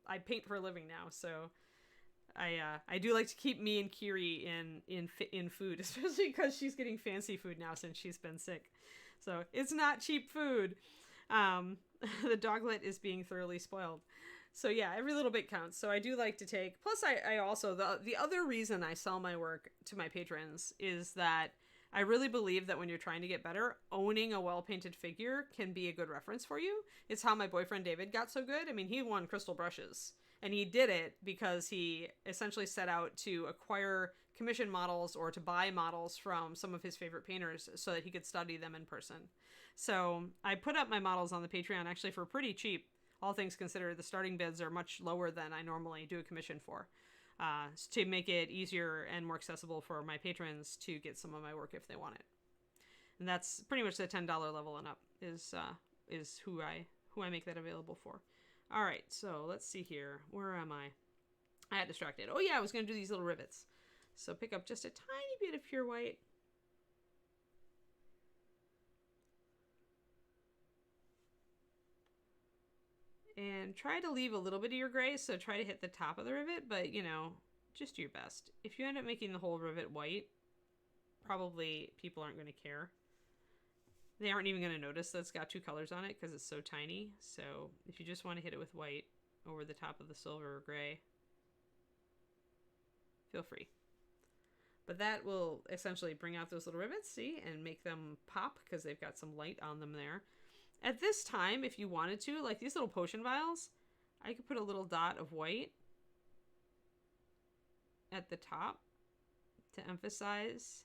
I paint for a living now, so I do like to keep me and Kiri in food, especially because she's getting fancy food now since she's been sick. So it's not cheap food. The doglet is being thoroughly spoiled. So yeah, every little bit counts. So I do like to take, plus I also, the other reason I sell my work to my patrons is that I really believe that when you're trying to get better, owning a well-painted figure can be a good reference for you. It's how my boyfriend David got so good. I mean, he won Crystal Brushes. And he did it because he essentially set out to acquire commission models or to buy models from some of his favorite painters so that he could study them in person. So I put up my models on the Patreon actually for pretty cheap. All things considered, the starting bids are much lower than I normally do a commission for, to make it easier and more accessible for my patrons to get some of my work if they want it. And that's pretty much the $10 level and up is who I make that available for. All right, so let's see here. Where am I? I got distracted. Oh yeah, I was going to do these little rivets. So pick up just a tiny bit of pure white. And try to leave a little bit of your gray, so try to hit the top of the rivet, but just do your best. If you end up making the whole rivet white, probably people aren't going to care. They aren't even going to notice that it's got two colors on it because it's so tiny. So if you just want to hit it with white over the top of the silver or gray, feel free. But that will essentially bring out those little rivets, see, and make them pop because they've got some light on them there. At this time, if you wanted to, like these little potion vials, I could put a little dot of white at the top to emphasize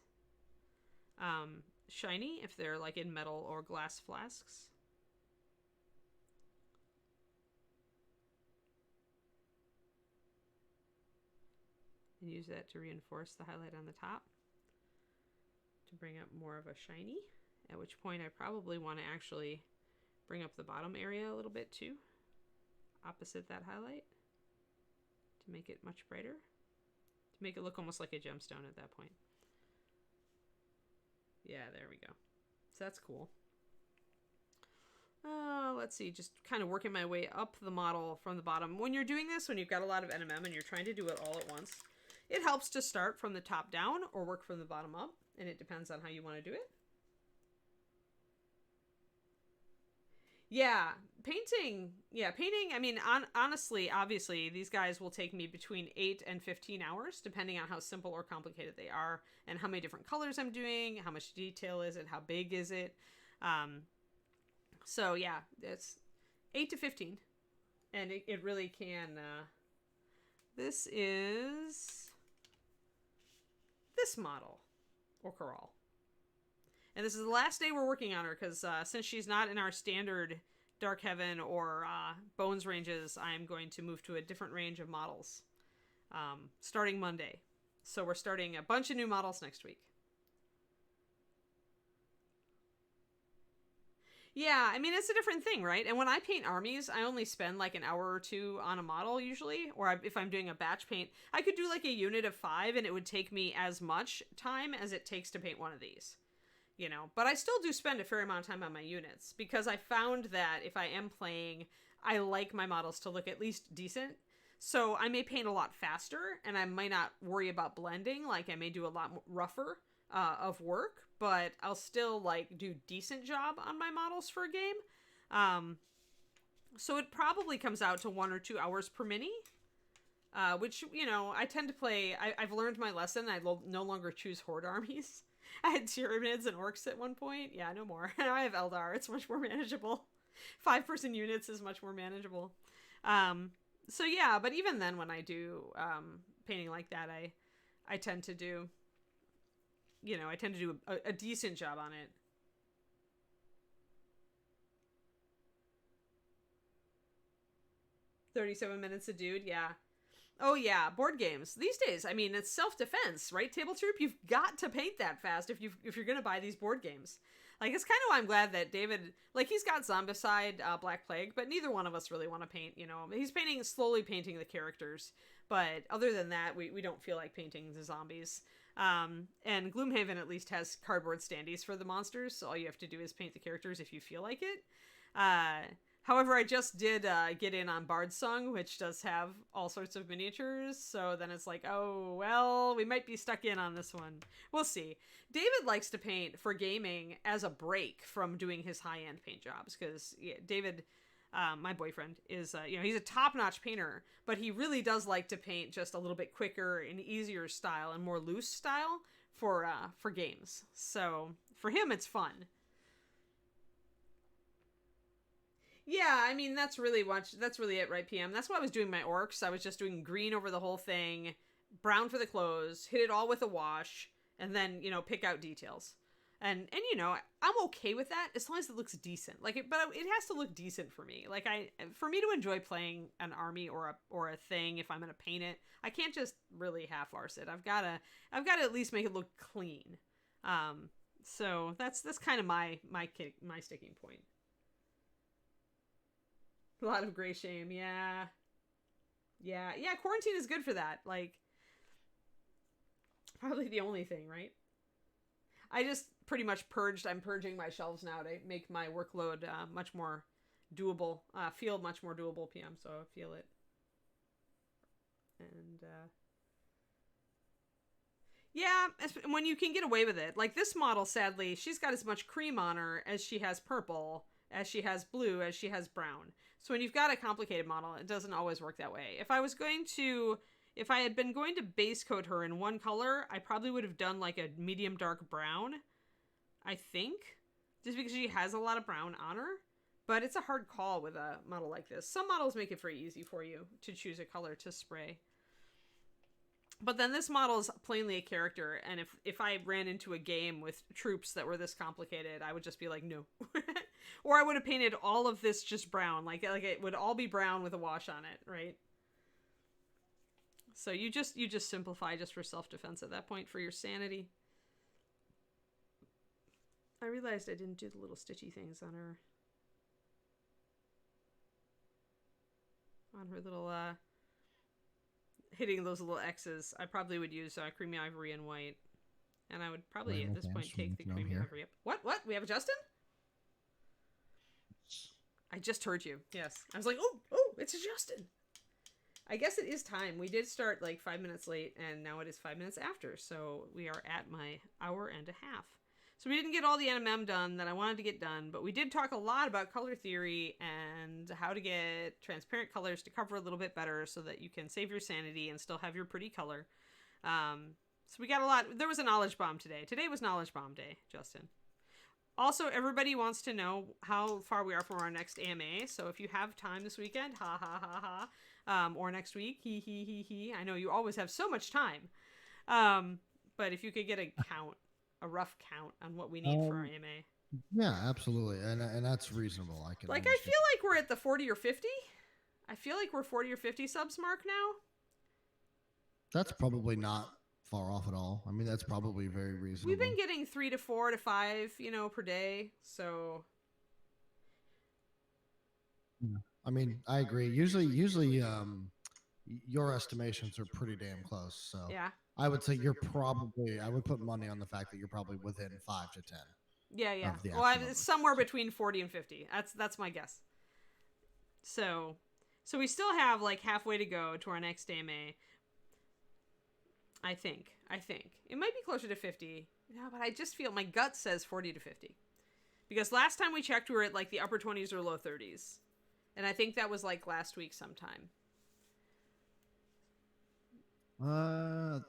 shiny if they're like in metal or glass flasks. And use that to reinforce the highlight on the top to bring up more of a shiny, at which point I probably want to actually bring up the bottom area a little bit too, opposite that highlight, to make it much brighter, to make it look almost like a gemstone at that point. Yeah, there we go. So that's cool. Let's see, just kind of working my way up the model from the bottom. When you're doing this, when you've got a lot of NMM and you're trying to do it all at once, it helps to start from the top down or work from the bottom up, and it depends on how you want to do it. Yeah, painting, I mean, honestly, obviously, these guys will take me between 8 and 15 hours, depending on how simple or complicated they are, and how many different colors I'm doing, how much detail is it, how big is it. So yeah, it's 8 to 15, and it really can, this is this model, or Coral. And this is the last day we're working on her, because since she's not in our standard Dark Heaven or Bones ranges, I'm going to move to a different range of models starting Monday. So we're starting a bunch of new models next week. Yeah, I mean, it's a different thing, right? And when I paint armies, I only spend like an hour or two on a model usually. Or if I'm doing a batch paint, I could do like a unit of 5 and it would take me as much time as it takes to paint one of these. You know, but I still do spend a fair amount of time on my units, because I found that if I am playing, I like my models to look at least decent. So I may paint a lot faster, and I might not worry about blending. Like, I may do a lot rougher of work, but I'll still like do decent job on my models for a game. So it probably comes out to 1 or 2 hours per mini, which, you know, I tend to play. I've learned my lesson. I no longer choose horde armies. I had Tyranids and Orcs at one point. Yeah, no more. Now I have Eldar. It's much more manageable. 5-person units is much more manageable. So yeah, but even then when I do painting like that, I tend to do, you know, I tend to do a decent job on it. "37 minutes a dude," yeah. Oh yeah, board games. These days, I mean, it's self-defense, right? Table Troop, you've got to paint that fast if you're going to buy these board games. Like, it's kind of why I'm glad that David, like, he's got Zombicide, Black Plague, but neither one of us really want to paint, you know. He's slowly painting the characters, but other than that, we don't feel like painting the zombies. And Gloomhaven at least has cardboard standees for the monsters, so all you have to do is paint the characters if you feel like it. However, I just did get in on Bard's Song, which does have all sorts of miniatures, so then it's like, oh, well, we might be stuck in on this one. We'll see. David likes to paint for gaming as a break from doing his high-end paint jobs, because David, my boyfriend, is, you know, he's a top-notch painter, but he really does like to paint just a little bit quicker and easier style and more loose style for games. So for him, it's fun. Yeah, I mean, that's really it, right, PM? That's why I was doing my orcs. I was just doing green over the whole thing, brown for the clothes, hit it all with a wash, and then, you know, pick out details. And you know, I'm okay with that as long as it looks decent. Like, but it has to look decent for me. Like, for me to enjoy playing an army or a thing, if I'm gonna paint it, I can't just really half-arse it. I've gotta at least make it look clean. So that's kind of my sticking point. A lot of gray shame, yeah. Yeah, quarantine is good for that. Like, probably the only thing, right? I just pretty much I'm purging my shelves now to make my workload much more doable, feel much more doable, PM, so I feel it. And, yeah, when you can get away with it. Like, this model, sadly, she's got as much cream on her as she has purple, as she has blue, as she has brown. So when you've got a complicated model, it doesn't always work that way. If I had been going to base coat her in one color, I probably would have done like a medium dark brown, I think, just because she has a lot of brown on her. But it's a hard call with a model like this. Some models make it very easy for you to choose a color to spray. But then this model is plainly a character, and if I ran into a game with troops that were this complicated, I would just be like, no. Or I would have painted all of this just brown. Like it would all be brown with a wash on it, right? So you just simplify just for self-defense at that point, for your sanity. I realized I didn't do the little stitchy things on her little hitting those little X's. I probably would use creamy ivory and white, and I would probably at this point take the creamy ivory up. What we have a Justin? I just heard you. Yes, I was like, oh, it's a Justin. I guess it is time. We did start like 5 minutes late, and now it is 5 minutes after, so we are at my hour and a half. So we didn't get all the NMM done that I wanted to get done, but we did talk a lot about color theory and how to get transparent colors to cover a little bit better so that you can save your sanity and still have your pretty color. So we got a lot. There was a knowledge bomb today. Today was knowledge bomb day, Justin. Also, everybody wants to know how far we are from our next AMA. So if you have time this weekend, ha ha ha ha, or next week, he he he he. I know you always have so much time. But if you could get a rough count on what we need for our AMA. Yeah, absolutely, and that's reasonable. I feel like we're at the 40 or 50. I feel like we're 40 or 50 subs mark now. That's probably not far off at all. I mean, that's probably very reasonable. We've been getting 3 to 4 to 5, per day. So, I mean, I agree. Usually, your estimations are pretty damn close. So, yeah, I would say I would put money on the fact that you're probably within 5 to 10. Yeah. Well, it's somewhere between 40 and 50. That's my guess. So we still have like halfway to go to our next AMA. I think it might be closer to 50. No, but I just feel my gut says 40 to 50, because last time we checked, we were at like the upper 20s or low 30s, and I think that was like last week sometime. I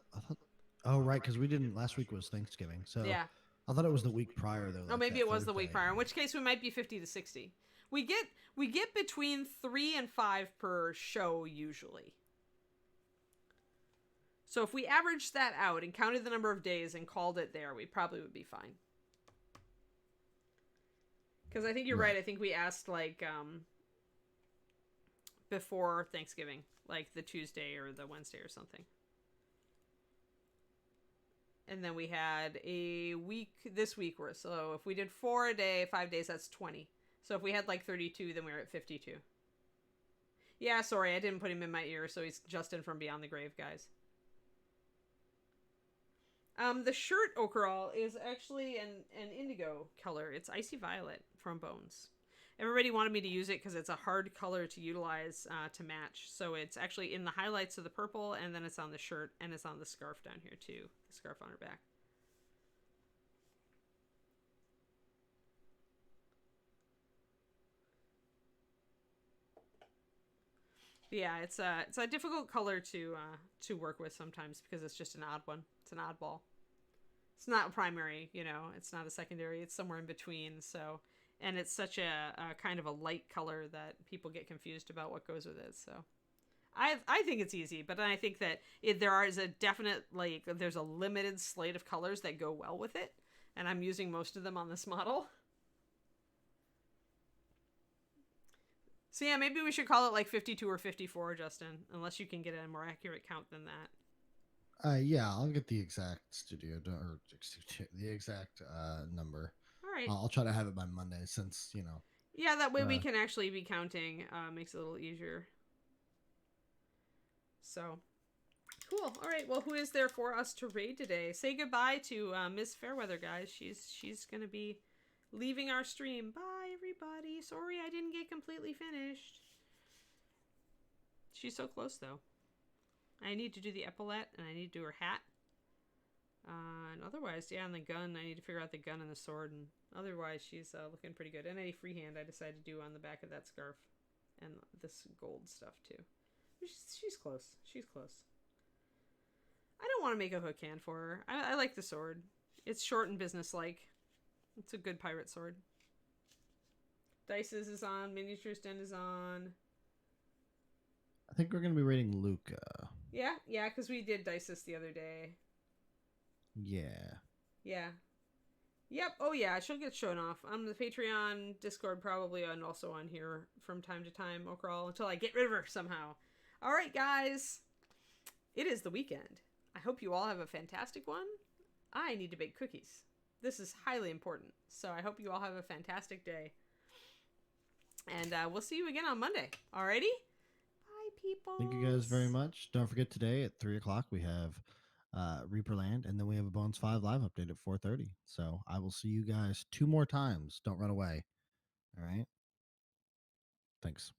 thought, right, because we didn't. Last week was Thanksgiving, so yeah. I thought it was the week prior though. Like maybe it was the week prior. In which case, we might be 50 to 60. We get between 3 and 5 per show usually. So if we averaged that out and counted the number of days and called it there, we probably would be fine. Because I think you're right. I think we asked like before Thanksgiving, like the Tuesday or the Wednesday or something. And then we had a week this week worth. So if we did 4 a day, 5 days, that's 20. So if we had like 32, then we were at 52. Yeah, sorry, I didn't put him in my ear, so he's Justin from Beyond the Grave, guys. The shirt overall is actually an indigo color. It's Icy Violet from Bones. Everybody wanted me to use it because it's a hard color to utilize to match. So it's actually in the highlights of the purple, and then it's on the shirt, and it's on the scarf down here too. The scarf on her back. Yeah, it's a difficult color to work with sometimes because it's just an odd one. It's an oddball. It's not a primary, it's not a secondary. It's somewhere in between. So, and it's such a kind of a light color that people get confused about what goes with it. So, I think it's easy, but I think that there is a definite there's a limited slate of colors that go well with it, and I'm using most of them on this model. So yeah, maybe we should call it like 52 or 54, Justin, unless you can get a more accurate count than that. Yeah, I'll get the exact the exact number. All right. I'll try to have it by Monday, since Yeah, that way we can actually be counting. Makes it a little easier. So, cool. All right. Well, who is there for us to raid today? Say goodbye to Miss Fairweather, guys. She's gonna be leaving our stream. Bye, everybody. Sorry I didn't get completely finished. She's so close, though. I need to do the epaulette, and I need to do her hat. And otherwise, yeah, and the gun. I need to figure out the gun and the sword, and otherwise she's looking pretty good. And a freehand I decided to do on the back of that scarf. And this gold stuff, too. She's close. She's close. I don't want to make a hook hand for her. I like the sword. It's short and businesslike. It's a good pirate sword. Dices is on. Miniatures Den is on. I think we're gonna be rating Luca. Yeah, yeah, because we did Dices the other day. Yeah. Yeah. Yep. Oh yeah, she'll get shown off on the Patreon, Discord probably, and also on here from time to time. Okral until I get rid of her somehow. All right, guys. It is the weekend. I hope you all have a fantastic one. I need to bake cookies. This is highly important. So I hope you all have a fantastic day. And we'll see you again on Monday. Alrighty? Bye, people. Thank you guys very much. Don't forget today at 3 o'clock we have Reaperland, and then we have a Bones 5 live update at 4:30. So I will see you guys 2 more times. Don't run away. All right. Thanks.